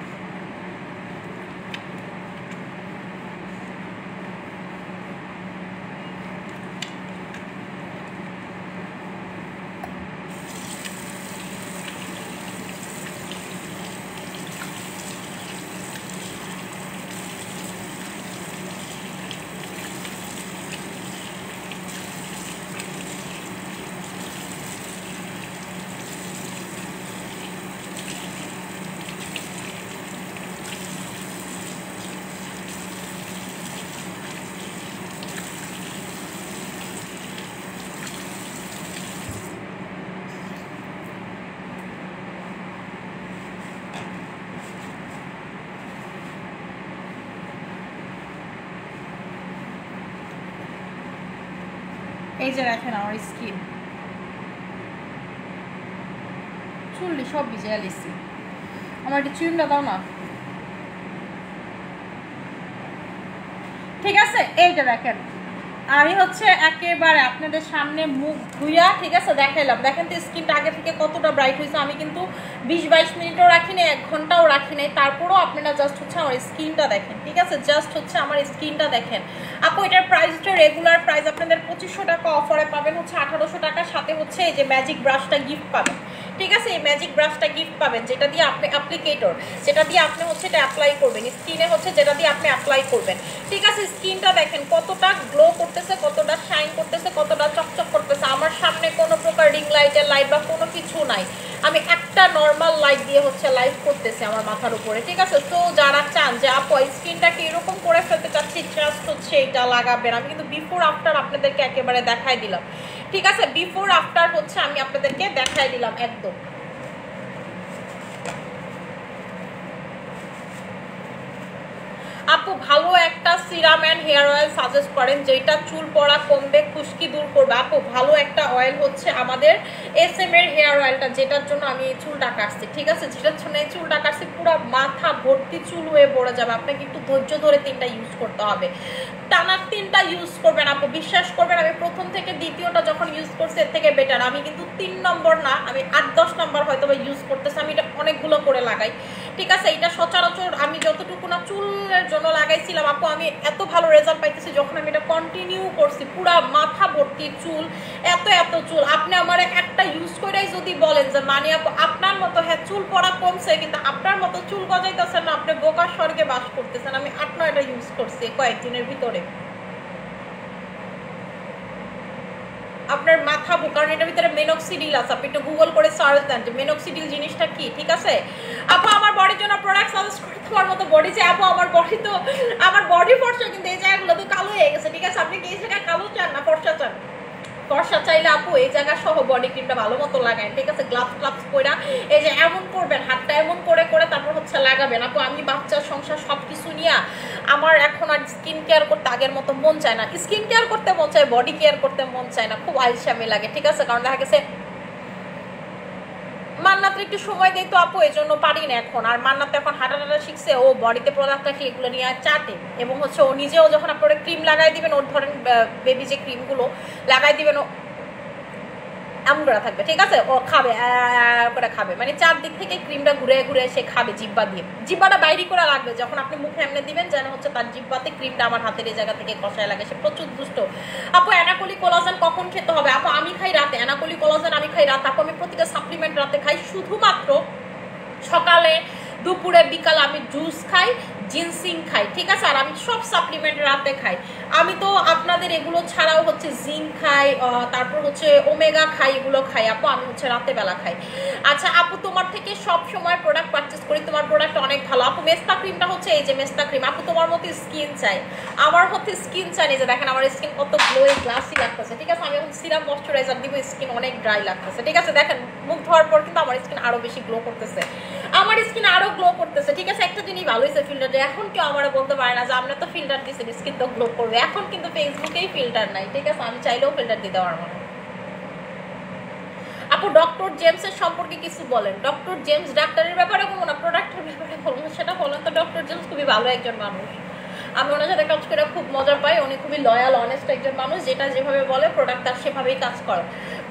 [SPEAKER 1] এই যে দেখেন আমার স্কিন, চুললি সব ভিজে আলিছি। আমার একটু চুলটা দাও না। ঠিক আছে, এইটা দেখেন আমি হচ্ছে একেবারে আপনাদের সামনে মুখ ধুইয়া, ঠিক আছে, দেখাইলাম। দেখেন তো স্কিনটা আগে থেকে কতটা ব্রাইট হয়েছে। আমি কিন্তু 20-22 মিনিটও রাখি নাই, 1 ঘন্টাও রাখি নাই, তারপরেও আপনারা জাস্ট হচ্ছে আমার স্কিনটা দেখেন। ঠিক আছে, জাস্ট হচ্ছে আমার স্কিনটা দেখেন। আপু এটার প্রাইসটা রেগুলার প্রাইস আপনাদের 2500 টাকা, অফারে পাবেন হচ্ছে 1800 টাকা, সাথে হচ্ছে এই যে ম্যাজিক ব্রাশটা গিফট পাবেন। ঠিক আছে, এই ম্যাজিক ব্রাশটা গিফট পাবেন, যেটা দিয়ে আপনি অ্যাপ্লিকেটর, যেটা দিয়ে আপনি হচ্ছে এটা অ্যাপ্লাই করবেন স্কিনে, হচ্ছে যেটা দিয়ে আপনি অ্যাপ্লাই করবেন। ঠিক আছে, স্কিনটা দেখেন কতটা গ্লো করতেছে, কতটা শাইন করতেছে, কতটা চকচক করতেছে। আমার সামনে কোনো প্রকার রিং লাইটের লাইট বা কোনো কিছু নাই, আমি একটা নর্মাল লাইট দিয়ে হচ্ছে লাইট করতেছি আমার মাথার উপরে। ঠিক আছে, তো যারা চান যে আপু স্কিনটাকে এরকম করে ফেলতে চাচ্ছি, জাস্ট হচ্ছে এটা লাগাবেন। আমি কিন্তু বিফোর আফটার আপনাদেরকে একেবারে দেখাই দিলাম। ঠিক আছে, বিফোর আফটার হচ্ছে আমি আপনাদেরকে দেখাই দিলাম একদম। আপু ভালো একটা serum and hair oil suggest করেন যেটা চুল পড়া কমবে, খুশকি দূর করবে। আপু ভালো একটা অয়েল হচ্ছে আমাদের SM এর হেয়ার অয়েলটা, যেটার জন্য আমি এই চুলটা কাটছি। ঠিক আছে, যেটার জন্য এই চুলটা কাটছি, পুরো মাথা ভর্তি চুল হয়ে পড়ে যাবে। আপনাকে একটু ধৈর্য ধরে 3টা ইউজ করতে হবে, টানা 3টা ইউজ করবেন। আপু বিশ্বাস করবেন, আমি প্রথম থেকে দ্বিতীয়টা যখন ইউজ করছি এর থেকে বেটার। আমি কিন্তু 3 নম্বর না, আমি 8-10 নম্বর হয়তো বা ইউজ করতেছি। আমি এটা অনেকগুলো করে লাগাই। ঠিক আছে, এটা সচরাচর আমি যতটুকু না চুলের জন্য লাগাইছিলাম আপু, আমি এত ভালো রেজাল্ট পাইতেছি যখন আমি এটা কন্টিনিউ করছি। পুরা মাথা ভর্তি চুল, এত চুল। আপনি আমার একটা ইউজ করেই যদি বলেন যে মানে আপু আপনার মতো হ্যাঁ চুল পড়া কমছে, কিন্তু আপনার মতো চুল গজাইতেছেন না, আপনি বোকার স্বর্গে বাস করতেছেন। আমি 8-9টা ইউজ করছি কয়েকদিনের ভিতরে। আপনার মাথা বোকার, এটার ভিতরে মেনক্সিডিল আছে, আপনি একটু গুগল করে সার্চ দেন যে মেনক্সিডিল জিনিসটা কি। ঠিক আছে, আপু আমার বডির জন্য প্রোডাক্ট সাজেস্ট করে তোমার মতো বডি চাই। আপু আমার বডি তো, আমার বডি ফর্সা, কিন্তু এই জায়গাগুলো তো কালো হয়ে গেছে। ঠিক আছে, আপনি কি এই জায়গায় কালো চান না ফর্সা চান? ফর্সা চাইলে আপু এই জায়গা সহ বডি ক্রিমটা ভালো মতো লাগায়। ঠিক আছে, গ্লাভস পরে এই যে এমন করবেন, হাতটা এমন করে তারপর হচ্ছে লাগাবেন। আপু আমি বাচ্চার সংসার সব কিছু নিয়ে আমার এখন আর স্কিন কেয়ার করতে আগের মতো মন চায় না। স্কিন কেয়ার করতে মন চায়, বডি কেয়ার করতে মন চায় না, খুব আলসামি লাগে। ঠিক আছে, কারণ দেখা গেছে মান্নাতের একটু সময় দেয় তো আপু, এই জন্য পারি না এখন। আর মান্নাত এখন হাঁটা শিখছে, ও বডিতে প্রোডাক্ট রাখি এগুলো নিয়ে চাটে, এবং হচ্ছে ও নিজেও যখন আপনারা ক্রিম লাগাই দিবেন, ওর ধরেন বেবি যে ক্রিমগুলো লাগাই দিবেন, ও এমন করে থাকবে। ঠিক আছে, ও খাবে করে খাবে, মানে 4 দিক থেকে ক্রিমটা ঘুরে ঘুরে সে খাবে জিব্বা দিয়ে। জিব্বাটা বাইরে করে লাগবে যখন আপনি মুখে এমনি দিবেন, যেন হচ্ছে তার জিব্বাতে ক্রিমটা আমার হাতের এই জায়গা থেকে কষায় লাগে। সে প্রচুর দুষ্ট। আপু অ্যানাকলি কোলাজেন কখন খেতে হবে? আপু আমি খাই রাতে, অ্যানাকলি কোলাজেন আমি খাই রাতে। আপু আমি প্রতিটা সাপ্লিমেন্ট রাতে খাই, শুধুমাত্র সকালে, দুপুরে, বিকাল আমি জুস খাই, জিনসিং খাই। ঠিক আছে, আর আমি সব সাপ্লিমেন্ট রাতে খাই। আমি তো আপনাদের এগুলো ছাড়াও হচ্ছে জিঙ্ক খাই, তারপর হচ্ছে ওমেগা খাই, এগুলো খাই আপু, আমি হচ্ছে রাতে বেলা খাই। আচ্ছা আপু তোমার থেকে সব সময় প্রোডাক্ট পারচেস করি, তোমার প্রোডাক্ট অনেক ভালো। আপু মেস্তা ক্রিমটা হচ্ছে এই যে মেস্তা ক্রিম, আপু তোমার মতো স্কিন চাই, আমার হচ্ছে স্কিন চাই। এই যে দেখেন আমার স্কিন কত গ্লোই গ্লাসি লাগতেছে। ঠিক আছে, আমি এখন সিরাম ময়শ্চারাইজার দিব, স্কিন অনেক ড্রাই লাগতেছে। ঠিক আছে, দেখেন মুখ ধোয়ার পর কিন্তু আমার স্কিন আরো বেশি গ্লো করতেছে, আমার স্কিন আরো গ্লো করতেছে। ঠিক আছে, একটা জিনিস ভালো হয়েছে ফিল্টার, এখন কেউ আমার বলতে পারে না যে আমরা তো ফিল্টার দিচ্ছি স্কিন তো গ্লো করবে। এখন কিন্তু ফেসবুকেই ফিল্টার নাই। ঠিক আছে, আমি চাইলেও ফিল্টার দিতে পারবো না। আপু ডক্টর জেমসের সম্পর্কে কিছু বলেন। ডক্টর জেমস ডাক্তারের ব্যাপারে বলবো না, প্রোডাক্টের ব্যাপারে বলবো, সেটা বলেন তো। ডক্টর জেমস খুবই ভালো একজন মানুষ, আমি ওনার সাথে কাজ করে খুব মজা পাই। উনি খুবই লয়াল অনেস্ট একজন মানুষ, যেটা যেভাবে বলে প্রোডাক্ট তার সেভাবেই কাজ করে।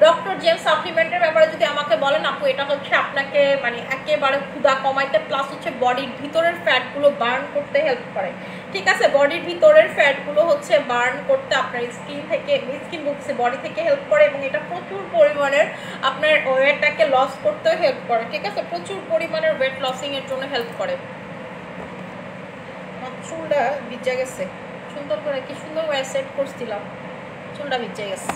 [SPEAKER 1] ডক্টর জেমস সাপ্লিমেন্টের ব্যাপারে যদি আমাকে বলেন আপু, এটা হচ্ছে আপনাকে মানে একেবারে ক্ষুধা কমাইতে, প্লাস হচ্ছে বডির ভিতরের ফ্যাটগুলো বার্ন করতে হেল্প করে। ঠিক আছে, বডির ভিতরের ফ্যাটগুলো হচ্ছে বার্ন করতে আপনার স্কিন বলছে বডি থেকে হেল্প করে, এবং এটা প্রচুর পরিমাণের আপনার ওয়েটটাকে লস করতেও হেল্প করে। ঠিক আছে, প্রচুর পরিমাণের ওয়েট লসিং এর জন্য হেল্প করে। চুলটা ভিজে গেছে, সুন্দর করে কি সুন্দর করে সেট করছিলাম, চুলটা ভিজে গেছে।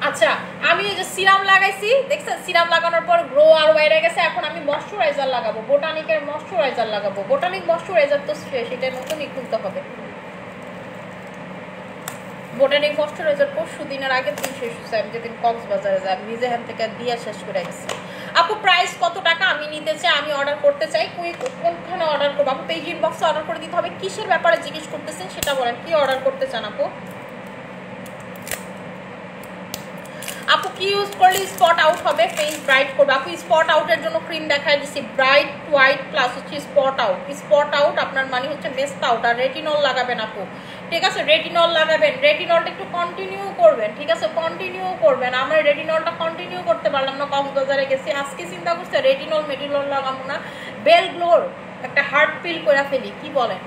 [SPEAKER 1] আচ্ছা আমি এই যে সিরাম লাগাইছি, দেখছেন সিরাম লাগানোর পর গ্লো আর বাইরে গেছে। এখন আমি ময়শ্চারাইজার লাগাবো, বোটানিকের ময়শ্চারাইজার লাগাবো। বোটানিক ময়শ্চারাইজার তো শেষ, এটা নতুনই খুলতে হবে। বোটানিক ময়শ্চারাইজার পরশু দিনের আগের দিন শেষ হচ্ছে, আমি যেদিন কক্সবাজারে যাই, আমি নিজে হ্যান থেকে দিয়ে শেষ করে গেছি। আপু প্রাইস কত টাকা? আমি নিতে চাই, আমি অর্ডার করতে চাই, কোনখানে অর্ডার করবো? আপু পেজ ইনবক্সে অর্ডার করে দিতে হবে। কিসের ব্যাপারে জিজ্ঞেস করতেছেন সেটা বলেন, কি অর্ডার করতে চান আপু? আপু কি ইউজ করলে স্পট আউট হবে, ফেস ব্রাইট করবে? আপু স্পট আউটের জন্য ক্রিম দেখাই দিচ্ছি, ব্রাইট হোয়াইট প্লাস হচ্ছে স্পট আউট। স্পট আউট আপনার মানে হচ্ছে মেস্তা আউট। আর রেটিনল লাগাবেন আপু, ঠিক আছে? রেটিনল লাগাবেন, রেটিনলটা একটু কন্টিনিউ করবেন, ঠিক আছে? কন্টিনিউ করবেন। আমরা রেটিনলটা কন্টিনিউ করতে পারলাম না, কক্সবাজারে গেছি, আজকে চিন্তা করছে রেটিনল মেটিনল লাগাবো না, বেল গ্লোর একটা হার্ট ফিল করে ফেলি, কি বলেন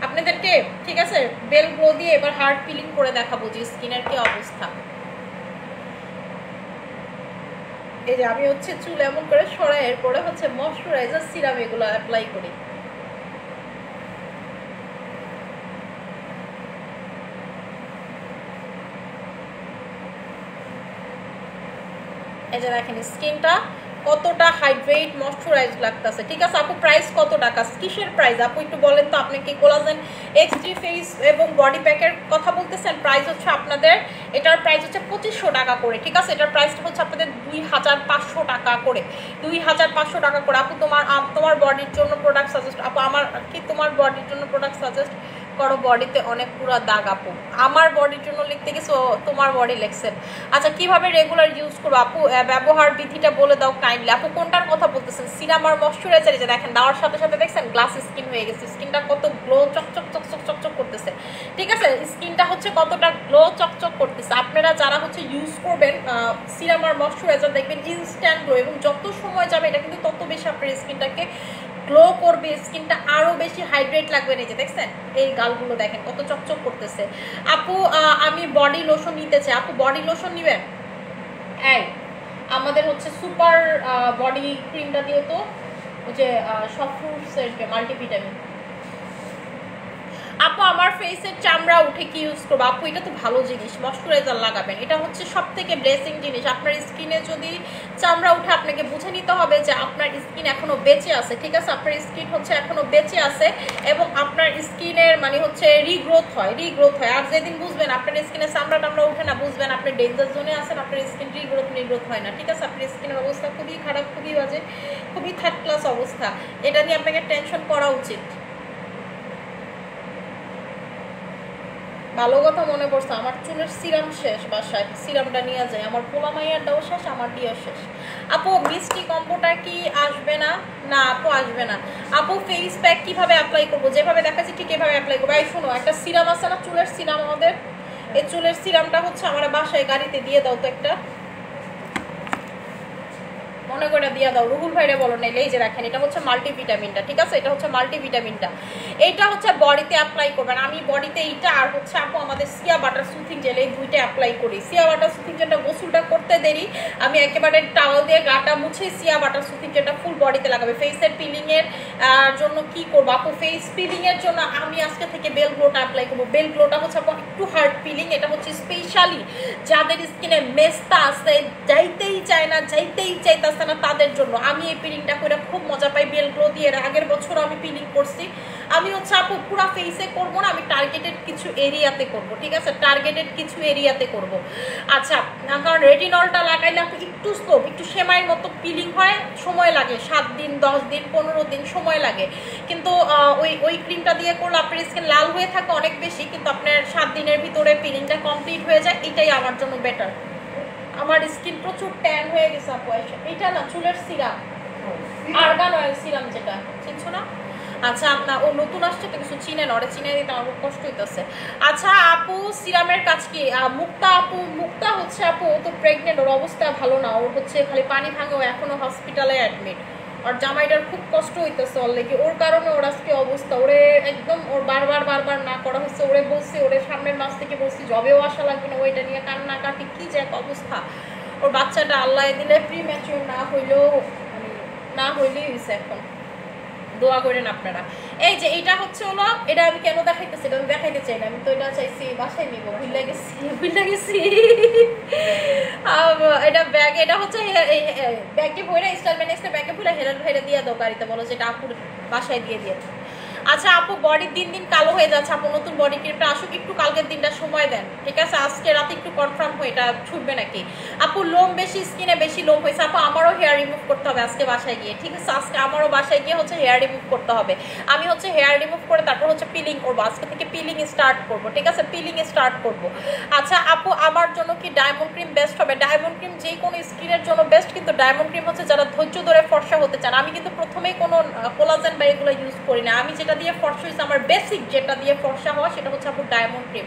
[SPEAKER 1] আপনাদেরকে? ঠিক আছে, বেল গ্লো দিয়ে এবার হার্ট ফিলিং করে দেখাবো যে স্কিনের কি অবস্থা। এই যে আমি হচ্ছে চুল এমন করে সরাই, এরপরে হচ্ছে ময়শ্চারাইজার সিরাম এগুলো অ্যাপ্লাই করি। এই যে দেখেন স্কিনটা কতটা হাইড্রেট ময়শ্চারাইজ লাগতেছে, ঠিক আছে? আপু প্রাইস কত টাকা, কিসের প্রাইস আপু একটু বলেন তো? আপনি কি কোলাজেন এক্স3 ফেস এবং বডি প্যাকের কথা বলতেছেন? প্রাইস হচ্ছে আপনাদের, এটার প্রাইস হচ্ছে 2500 টাকা করে, ঠিক আছে? এটার প্রাইসটা হচ্ছে আপনাদের 2500 টাকা করে, 2500 টাকা করে। আপু তোমার বডির জন্য প্রোডাক্ট সাজেস্ট, আপু আমার কি তোমার বডির জন্য প্রোডাক্ট সাজেস্ট করো? বডিতে অনেক পুরো দাগ আপু, আমার বডির জন্য লিখতে গেছো, তোমার বডি লিখছেন। আচ্ছা কিভাবে রেগুলার ইউজ করবো আপু, ব্যবহার বিধিটা বলে দাও কাইন্ডলি। আপু কোনটার কথা বলতেছেন, সিরাম আর ময়শ্চারাইজার? যে দেখেন দেওয়ার সাথে সাথে দেখছেন গ্লাস স্কিন হয়ে গেছে, স্কিনটা কত গ্লো চকচক চকচক চকচক করতেছে, ঠিক আছে? স্কিনটা হচ্ছে কতটা গ্লো চকচক করতেছে। আপনারা যারা হচ্ছে ইউজ করবেন সিরাম আর ময়শ্চারাইজার দেখবেন ইনস্ট্যান্ট গ্লো, এবং যত সময় যাবে এটা কিন্তু তত বেশি আপনার স্কিনটাকে গ্লো করবে, স্কিনটা আরো বেশি হাইড্রেট লাগবে। এই যে দেখছেন এই গালগুলো দেখেন কত চকচক করতেছে। আপু আমি বডি লোশন নিতে চাই, আপু বডি লোশন নিবেন? এই আমাদের হচ্ছে সুপার বডি ক্রিমটা দিও তো, ওই যে সব ফ্রুটসের যে মাল্টিভিটামিন। আপু আমার ফেসের চামড়া উঠে কি ইউজ করবো? আপু এটা তো ভালো জিনিস, ময়শ্চারাইজার লাগাবেন, এটা হচ্ছে সব থেকে ব্লেসিং জিনিস। আপনার স্কিনে যদি চামড়া উঠে আপনাকে বুঝে নিতে হবে যে আপনার স্কিন এখনো বেঁচে আছে, ঠিক আছে? আপনার স্কিন হচ্ছে এখনো বেঁচে আছে এবং আপনার স্কিনের মানে হচ্ছে রিগ্রোথ হয়। আর যেদিন বুঝবেন আপনার স্কিনে চামড়া টামড়া উঠে না, বুঝবেন আপনি ডেঞ্জার জোনে আছেন, আপনার স্কিন রিগ্রোথ হয় না, ঠিক আছে? আপনার স্কিনের অবস্থা খুবই খারাপ, খুবই বাজে, খুবই থার্ড ক্লাস অবস্থা। এটা নিয়ে আপনাকে টেনশন করা উচিত। ভালো কথা মনে পড়ছে, আমার চুলের সিরাম শেষ, বাসায় সিরামটা নিয়ে যায়, আমার পোলা মাইয়ারটাও শেষ, আমার দিয়েও শেষ। আপু মিষ্টি কম্বোটা কি আসবে না? না আপু আসবে না। আপু ফেস প্যাক কিভাবে অ্যাপ্লাই করবো? যেভাবে দেখাচ্ছি ঠিক এভাবে অ্যাপ্লাই করবো। এই শোনো, একটা সিরাম আছে না চুলের সিরাম আমাদের, এই চুলের সিরামটা হচ্ছে আমার বাসায় গাড়িতে দিয়ে দাও তো একটা, মনে করে দিয়ে দাও, রুহুল ভাইরে বলো না। এই যে রাখেন এটা হচ্ছে মাল্টিভিটামিনটা, ঠিক আছে? এটা হচ্ছে মাল্টিভিটামিনটা, এইটা হচ্ছে বডিতে অ্যাপ্লাই করবেন। আমি বডিতে এইটা আর হচ্ছে আপু আমাদের সিয়া বাটার সুথিং জেল, এই দুইটা অ্যাপ্লাই করি। সিয়া বাটার সুথিং জেলটা গোসলটা করতে দেরি, আমি একেবারে টাওয়াল দিয়ে গাটা মুছে সিয়া বাটার সুথিং জেলটা ফুল বডিতে লাগাবে। ফেসের পিলিং এর জন্য কি করবো আপু? ফেস পিলিং এর জন্য আমি আজকে থেকে বেল গ্লোটা অ্যাপ্লাই করবো। বেল গ্লোটা হচ্ছে আপু একটু হার্ড পিলিং, এটা হচ্ছে স্পেশালি যাদের স্কিনে মেস্তা আছে, যাইতেই চায় না না তাদের জন্য আমি এই পিলিংটা করে খুব মজা পাই। বেল গ্লো দিয়ে আগের বছর আমি পিলিং করছি। আমি হচ্ছে আপু পুরো ফেসে করবো না, আমি টার্গেটেড কিছু এরিয়াতে করব, ঠিক আছে? টার্গেটেড কিছু এরিয়াতে করব। আচ্ছা কারণ রেটিনলটা লাগাইলে আপু একটু স্লো, একটু সেমাইয়ের মতো পিলিং হয়, সময় লাগে 7 দিন 10 দিন 15 দিন সময় লাগে, কিন্তু ওই ক্রিমটা দিয়ে করলে আপনার স্কিন লাল হয়ে থাকে অনেক বেশি, কিন্তু আপনার 7 দিনের ভিতরে পিলিংটা কমপ্লিট হয়ে যায়। এটাই আমার জন্য বেটার। আমার স্কিন প্রচুর ট্যান হয়ে গেছে আপু। এটা না চুলের সিরাম, আর্গান অয়েল সিরাম, যেটা চিনছো না? আচ্ছা আপনার ও নতুন আসছে তো কিছু চিনে না, ওরা চিনে দিতে আমার কষ্ট হইতেছে। আচ্ছা আপু সিরামের কাজ কি? মুক্তা হচ্ছে আপু ও তো প্রেগনেন্ট, ওর অবস্থা ভালো না, ওর হচ্ছে খালি পানি ভাঙে, ও এখনো হসপিটালে অ্যাডমিট। আর জামাইটার খুব কষ্ট হইতেছে অলরেডি, ওর কারণে ওর আজকে অবস্থা। ওরে একদম ওর বারবার না করা হচ্ছে, ওরে বলছি, ওরে সামনের মাস থেকে বলছি জবেও আসা লাগবে না, ওইটা নিয়ে কান্নাকাটি কি যে এক অবস্থা। ওর বাচ্চাটা আল্লাহ দিলে প্রি ম্যাচিউর না হইলেও না হইলেই হয়েছে, এখন দোয়া করেন আপনারা। এই যে এটা হচ্ছে হলো, এটা আমি কেন দেখাইতেছি, এটা আমি দেখাইতে চাই না, আমি তো এটা চাইছি বাসায় নিবো, ভুলে গেছি এটা ব্যাগ, এটা হচ্ছে ব্যাগে ভরে স্টাইল ম্যানেজটা ব্যাগে ভরে হেরে দিয়ে দাও গাড়িতে, বলো যেটা আপুর বাসায় দিয়ে আচ্ছা আপু বডি দিন দিন কালো হয়ে যাচ্ছে আপু, নতুন বডি ক্রিমটা আসুক, একটু কালকের দিনটা সময় দেন, ঠিক আছে? আজকে রাতে একটু কনফার্ম হয়ে এটা ছুটবে নাকি। আপু লোম বেশি, স্কিনে বেশি লোম হয়েছে আপু, আমারও হেয়ার রিমুভ করতে হবে আজকে বাসায় গিয়ে, ঠিক আছে? আজকে আমারও বাসায় গিয়ে হচ্ছে হেয়ার রিমুভ করতে হবে। আমি হচ্ছে হেয়ার রিমুভ করে তারপর হচ্ছে পিলিং করবো, আজকে থেকে পিলিং স্টার্ট করবো, ঠিক আছে? পিলিং স্টার্ট করবো। আচ্ছা আপু আমার জন্য কি ডায়মন্ড ক্রিম বেস্ট হবে? ডায়মন্ড ক্রিম যে কোনো স্কিনের জন্য বেস্ট, কিন্তু ডায়মন্ড ক্রিম হচ্ছে যারা ধৈর্য ধরে ফর্সা হতে চান। আমি কিন্তু প্রথমেই কোনো কোলাজেন বা এগুলো ইউজ করি না, আমি যেটা দিয়ে ফর্সা হয়েছে আমার বেসিক যেটা দিয়ে ফর্সা হওয়া সেটা হচ্ছে আপু ডায়মন্ড ক্রিম।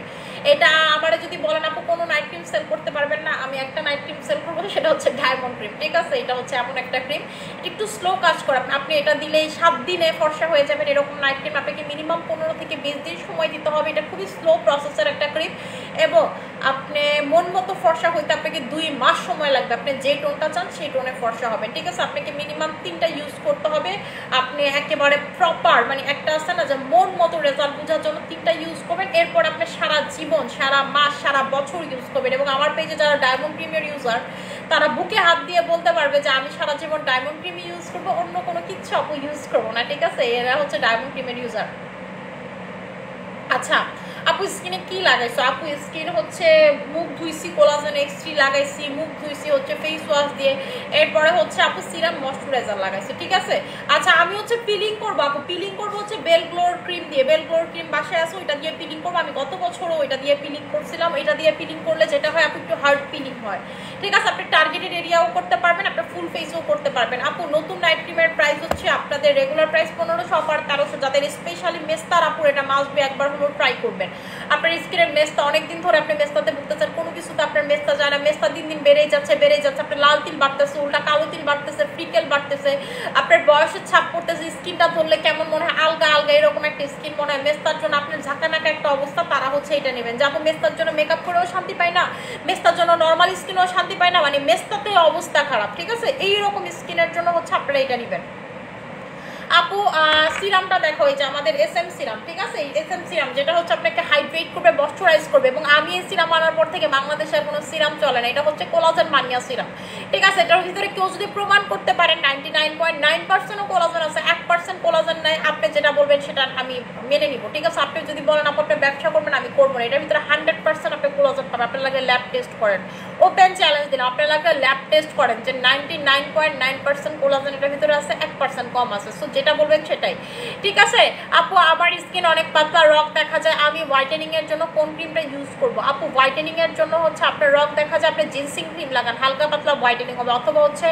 [SPEAKER 1] এটা আমার যদি বলেন আপু কোনো নাইট ক্রিম সেল করতে পারবেন না, আমি একটা নাইট ক্রিম সেল করবো, সেটা হচ্ছে ডায়মন্ড ক্রিম, ঠিক আছে? এটা হচ্ছে এমন একটা ক্রিম, একটু স্লো কাজ করে, আপনি এটা দিলেই 7 দিনে ফর্সা হয়ে যাবেন। এরকম নাইট ক্রিম আপনাকে মিনিমাম 15 থেকে 20 দিন সময় দিতে হবে। এটা খুবই স্লো প্রসেসের একটা ক্রিম এবং আপনি মন মতো ফর্সা হইতে আপনাকে 2 মাস সময় লাগবে। আপনি যে টোনটা চান সেই টোনে ফর্সা হবেন, ঠিক আছে? আপনাকে মিনিমাম 3টা ইউজ করতে হবে। আপনি একেবারে প্রপার মানে একটা আছে না যে মন মতো রেজাল্ট বোঝার জন্য 3টা ইউজ করবেন, এরপর আপনি সারা জীবন, সারা মাস, সারা বছর ইউজ করবেন। এবং আমার পেজে যারা ডায়মন্ড ক্রিমের ইউজার তারা বুকে হাত দিয়ে বলতে পারবে যে আমি সারা জীবন ডায়মন্ড ক্রিম ইউজ করবো, অন্য কোনো কিচ্ছু আপু ইউজ করবো না, ঠিক আছে? এরা হচ্ছে ডায়মন্ড ক্রিমের ইউজার। আচ্ছা আপু স্কিনে কি লাগাইছো? আপু স্কিন হচ্ছে মুখ ধুইছি, কোলাজেন X3 লাগাইছি, মুখ ধুইছি হচ্ছে ফেস ওয়াশ দিয়ে, এরপরে হচ্ছে আপু সিরাম ময়শ্চারাইজার লাগাইছি, ঠিক আছে? আচ্ছা আমি হচ্ছে পিলিং করবো আপু, পিলিং করবো হচ্ছে বেল গ্লোর ক্রিম দিয়ে। বেল গ্লোর ক্রিম বাসায় আছে, ওইটা দিয়ে পিলিং করবো। আমি গত বছরও ওইটা দিয়ে পিলিং করছিলাম। এটা দিয়ে পিলিং করলে যেটা হয় আপু একটু হার্ড পিলিং হয়, ঠিক আছে? আপনি টার্গেটেড এরিয়াও করতে পারবেন, আপনার ফুল ফেসও করতে পারবেন। আপু নতুন নাইট ক্রিমের প্রাইস হচ্ছে আপনাদের রেগুলার প্রাইস 1500, অফার 1300। যাদের স্পেশালি মেস্তার আপু এটা মাস্ট বি একবার হলেও ট্রাই করবেন। আপনার স্কিনের মেস্তা অনেকদিন ধরে আপনি মেস্তাতে ভুগতেছেন, কোনো কিছুতে আপনার মেস্তা যায় না, মেস্তা দিন দিন বেড়েই যাচ্ছে, আপনার লাল তিল বাড়তেছে, উল্টা কালো তিল বাড়তেছে, ফ্রিকেল বাড়তেছে, আপনার বয়সের ছাপ পড়তেছে, স্কিনটা ধরলে কেমন মনে হয় আলগা আলগা এরকম একটা স্কিন মনে হয়। মেস্তার জন্য আপনার ঝাঁকানাকা একটা অবস্থা, তারা হচ্ছে এটা নেবেন। যে আপু মেস্তার জন্য মেকআপ করেও শান্তি পায় না, মেস্তার জন্য নর্মাল স্কিনেও শান্তি পায় না, মানে মেস্তাতে অবস্থা খারাপ, ঠিক আছে? এইরকম স্কিনের জন্য হচ্ছে আপনারা এটা নেবেন। আপু সিরামটা দেখো, এই যে আমাদের SM সিরাম, ঠিক আছে? এই SM সিরাম যেটা হচ্ছে আপনাকে হাইড্রেট করবে, ময়শ্চারাইজ করবে। এবং আমি এই সিরাম আনার পর থেকে বাংলাদেশে কোনো সিরাম চলে না, এটা হচ্ছে কোলাজেন মানিয়া সিরাম, ঠিক আছে? এটার ভিতরে কেউ যদি প্রমাণ করতে পারেন 99.9% কোলাজেন আছে, 1% কোলাজেন নাই, আপনি যেটা বলবেন সেটা আমি মেনে নিব, ঠিক আছে? আপনি যদি বলেন আপনি ব্যবসা করবেন, আমি করবো না। এটার ভিতরে 100% আপনি কোলাজেন পাবেন। আপনার লাগে ল্যাব টেস্ট করেন, ওপেন চ্যালেঞ্জ দিন, আপনার লাগে ল্যাব টেস্ট করেন যে 99.9% কোলাজেন এটার ভিতরে আছে, 1% কম আছে। সো যেটা বলবেন সেটাই, ঠিক আছে? আপু আমার স্কিন অনেক পাতলা, রক দেখা যায়, আমি হোয়াইটেনিং এর জন্য কোন ক্রিমটা ইউজ করবো? আপু হোয়াইটেনিং এর জন্য হচ্ছে আপনার রক দেখা যায়, আপনি জিনসিং ক্রিম লাগান, হালকা পাতলা হোয়াইটেনিং হবে। অথবা হচ্ছে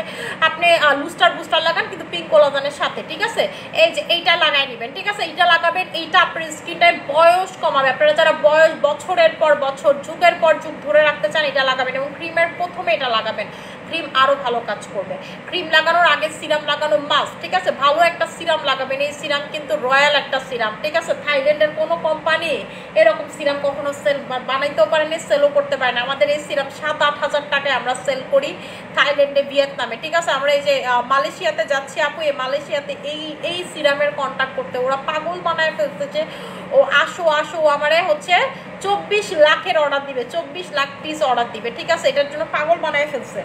[SPEAKER 1] আপনি লুস্টার বুস্টার লাগান কিন্তু পিঙ্ক কোলাজেনের সাথে, ঠিক আছে? এই যে এইটা লাগাই নেবেন, ঠিক আছে? এইটা লাগাবেন, এইটা আপনার স্কিনটার বয়স কমাবে। আপনারা যারা বয়স বছরের পর বছর, যুগের পর যুগ ধরে রাখতে চান এটা লাগাবেন। এবং ক্রিমের প্রথমে এটা লাগাবেন, ক্রিম আরো ভালো কাজ করবে। ক্রিম লাগানোর আগে সিরাম লাগানো মাস্ট, ঠিক আছে? ভালো একটা সিরাম লাগাবেন। এই সিরাম কিন্তু রয়্যাল একটা সিরাম, ঠিক আছে? থাইল্যান্ডের কোনো কোম্পানি এরকম সিরাম কখনো সেল বানাইতেও পারেনি, সেলও করতে পারে না। আমাদের এই সিরাম 7-8 হাজার টাকায় আমরা সেল করি থাইল্যান্ডে, ভিয়েতনামে, ঠিক আছে? আমরা এই যে মালয়েশিয়াতে যাচ্ছি আপু, এই মালয়েশিয়াতে এই সিরামের কন্ট্যাক্ট করতে ওরা পাগল বানায় ফেলছে যে ও আসো আসো আমারে হচ্ছে 24 লাখের অর্ডার দিবে, 24 লাখ পিস অর্ডার দিবে, ঠিক আছে? এটার জন্য পাগল বানায় ফেলছে।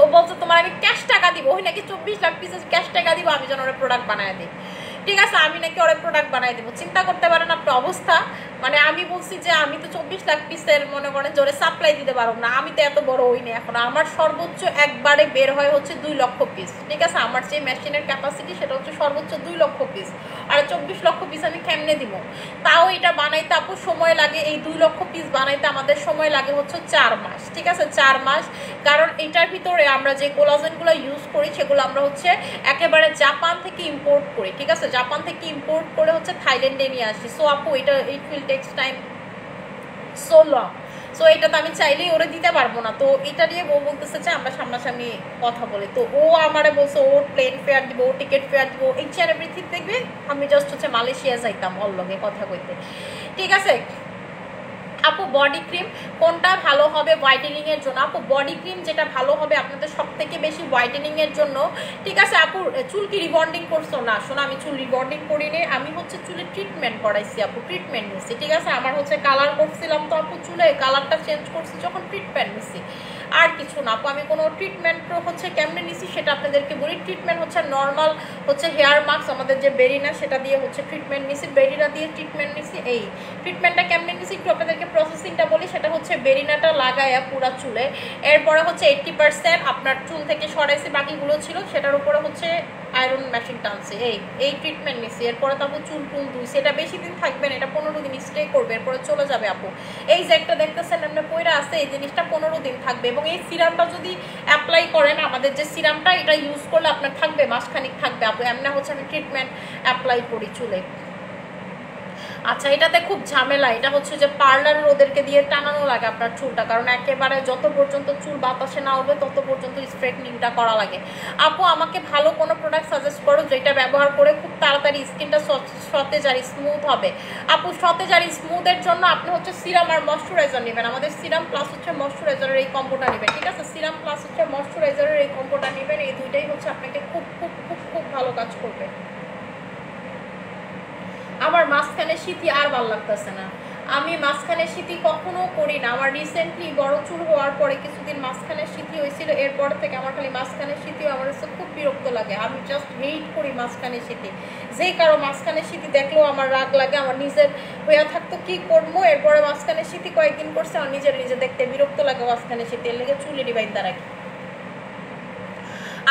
[SPEAKER 1] ও বলছে তোমার আমি ক্যাশ টাকা দিব, ওই নাকি 24 লাখ পিসের ক্যাশ টাকা দিব, আমি যেন ওরা প্রোডাক্ট বানায় দিই, ঠিক আছে? আমি নাকি ওরা প্রোডাক্ট বানাই দেবো। চিন্তা করতে পারেন আপনার অবস্থা। মানে আমি বলছি যে আমি তো 24 লাখ পিসের মনে করেন জোরে সাপ্লাই দিতে পারবো না, আমি তো এত বড় হই না এখন। আমার সর্বোচ্চ একবারে বের হয় হচ্ছে 2 লক্ষ পিস, ঠিক আছে? আমার যে মেশিনের ক্যাপাসিটি সেটা হচ্ছে সর্বোচ্চ 2 লক্ষ পিস। আর 24 লক্ষ পিস আমি কেমনে দিব? তাও এটা বানাইতে আপু সময় লাগে, এই 2 লক্ষ পিস বানাইতে আমাদের সময় লাগে হচ্ছে 4 মাস, ঠিক আছে? 4 মাস। কারণ এটার ভিতরে আমরা যে কোলাজেনগুলো ইউজ করি সেগুলো আমরা হচ্ছে একেবারে জাপান থেকে ইম্পোর্ট করি, ঠিক আছে? জাপান থেকে ইম্পোর্ট করে হচ্ছে থাইল্যান্ডে নিয়ে আসি। সো আপু এটা it will takes time so long. So এটা তো আমি চাইলেই ওরে দিতে পারবো না। তো এটা নিয়ে বউ বলতেছে যে আমরা সামনাসামনি কথা বলি। তো ও আমারে বলছে ও প্লেন ফেয়ার দিব, ও টিকিট ফেয়ার দিব, ইচ অ্যান্ড এভরিথিং দেখবে। আমি জাস্ট হচ্ছে মালয়েশিয়া যাইতাম ওর লগে কথা কইতে, ঠিক আছে? আপু বডি ক্রিম কোনটা ভালো হবে হোয়াইটেনিং এর জন্য? আপু বডি ক্রিম যেটা ভালো হবে আপনাদের সব থেকে বেশি হোয়াইটেনিং এর জন্য, ঠিক আছে? আপু চুল কি রিবন্ডিং করছো? না শোনো, আমি চুল রিবন্ডিং করিনি, আমি হচ্ছে চুলে ট্রিটমেন্ট করাইছি আপু, ট্রিটমেন্ট নিচ্ছি, ঠিক আছে? আমার হচ্ছে কালার করছিলাম, তো আপু চুলে কালারটা চেঞ্জ করছি যখন ট্রিটমেন্ট নিচ্ছি। আর কিছু না আপু। আমি কোনো ট্রিটমেন্ট হচ্ছে কেমনে নিছি সেটা আপনাদেরকে বলি। ট্রিটমেন্ট হচ্ছে নর্মাল হচ্ছে হেয়ার মাস্ক আমাদের যে বেরিনা সেটা দিয়ে হচ্ছে ট্রিটমেন্ট নিছি, বেরিনা দিয়ে ট্রিটমেন্ট নিছি। এই ট্রিটমেন্টটা কেমনে নিছি একটু আপনাদেরকে প্রসেসিংটা বলি। সেটা হচ্ছে বেরিনাটা লাগায়া পুরা চুলে, এরপরে হচ্ছে 80% আপনার চুল থেকে সরাইছি, বাকিগুলো ছিল সেটার উপরে হচ্ছে আয়রন মেশিন টানছি। এই ট্রিটমেন্ট নিছি। এরপরে তারপর চুল টুল ধুইছি। এটা বেশি দিন থাকবেন, এটা 15 দিন স্টে করবে, এরপরে চলে যাবে আপু। এই যে একটা দেখতেছেন এমনি পয়রা আছে, এই জিনিসটা 15 দিন থাকবে। এবং এই সিরামটা যদি অ্যাপ্লাই করেন, আমাদের যে সিরামটা এটা ইউজ করলে আপনার থাকবে মাসখানিক থাকবে আপু। এমনি হচ্ছে আমি ট্রিটমেন্ট অ্যাপ্লাই করি চুলে। আচ্ছা, এটাতে খুব ঝামেলা। এটা হচ্ছে যে পার্লারের ওদেরকে দিয়ে টানানো লাগে আপনার চুলটা, কারণ একেবারে যত পর্যন্ত চুল বাতাসে না উঠবে তত পর্যন্ত স্ট্রেটনিংটা করা লাগে। আপু আমাকে ভালো কোনো প্রোডাক্ট সাজেস্ট করো যেটা ব্যবহার করে খুব তাড়াতাড়ি স্কিনটা সতেজ আর স্মুথ হবে। আপু সতেজ আর স্মুথের জন্য আপনি হচ্ছে সিরাম আর ময়শ্চারাইজার নেবেন। আমাদের সিরাম প্লাস হচ্ছে ময়শ্চারাইজারের এই কম্বোটা নেবেন, ঠিক আছে? সিরাম প্লাস হচ্ছে ময়শ্চারাইজারের এই কম্বোটা নেবেন। এই দুইটাই হচ্ছে আপনাকে খুব খুব খুব খুব ভালো কাজ করবে। আমার মাঝখানে শীতই আর ভালো লাগতেছে না। আমি মাঝখানে শীতই কখনো করি না। আমার রিসেন্টলি বড় চুল হওয়ার পরে কিছুদিন মাঝখানে শীতই হয়েছিল, এরপর থেকে আমার খালি মাঝখানে শীতই আমার কাছে খুব বিরক্ত লাগে। আমি জাস্ট হেট করি মাঝখানে শীতই। যেই কারো মাঝখানে শীতই দেখলেও আমার রাগ লাগে, আমার নিজের হইয়া থাকতো কি করবো। এরপরে মাঝখানে শীতই কয়েকদিন করছে, আমার নিজে দেখতে বিরক্ত লাগে মাঝখানে শীতই, এর লেগে চুলেরই বাইন্দা রাখি।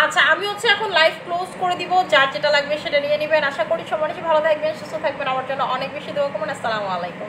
[SPEAKER 1] আচ্ছা, আমি হচ্ছে এখন লাইভ ক্লোজ করে দিব। যার যেটা লাগবে সেটা নিয়ে নেবেন। আশা করি সবাই ভালো থাকবেন, সুস্থ থাকবেন। আমার জন্য অনেক বেশি দোয়া করবেন। আসসালামু আলাইকুম।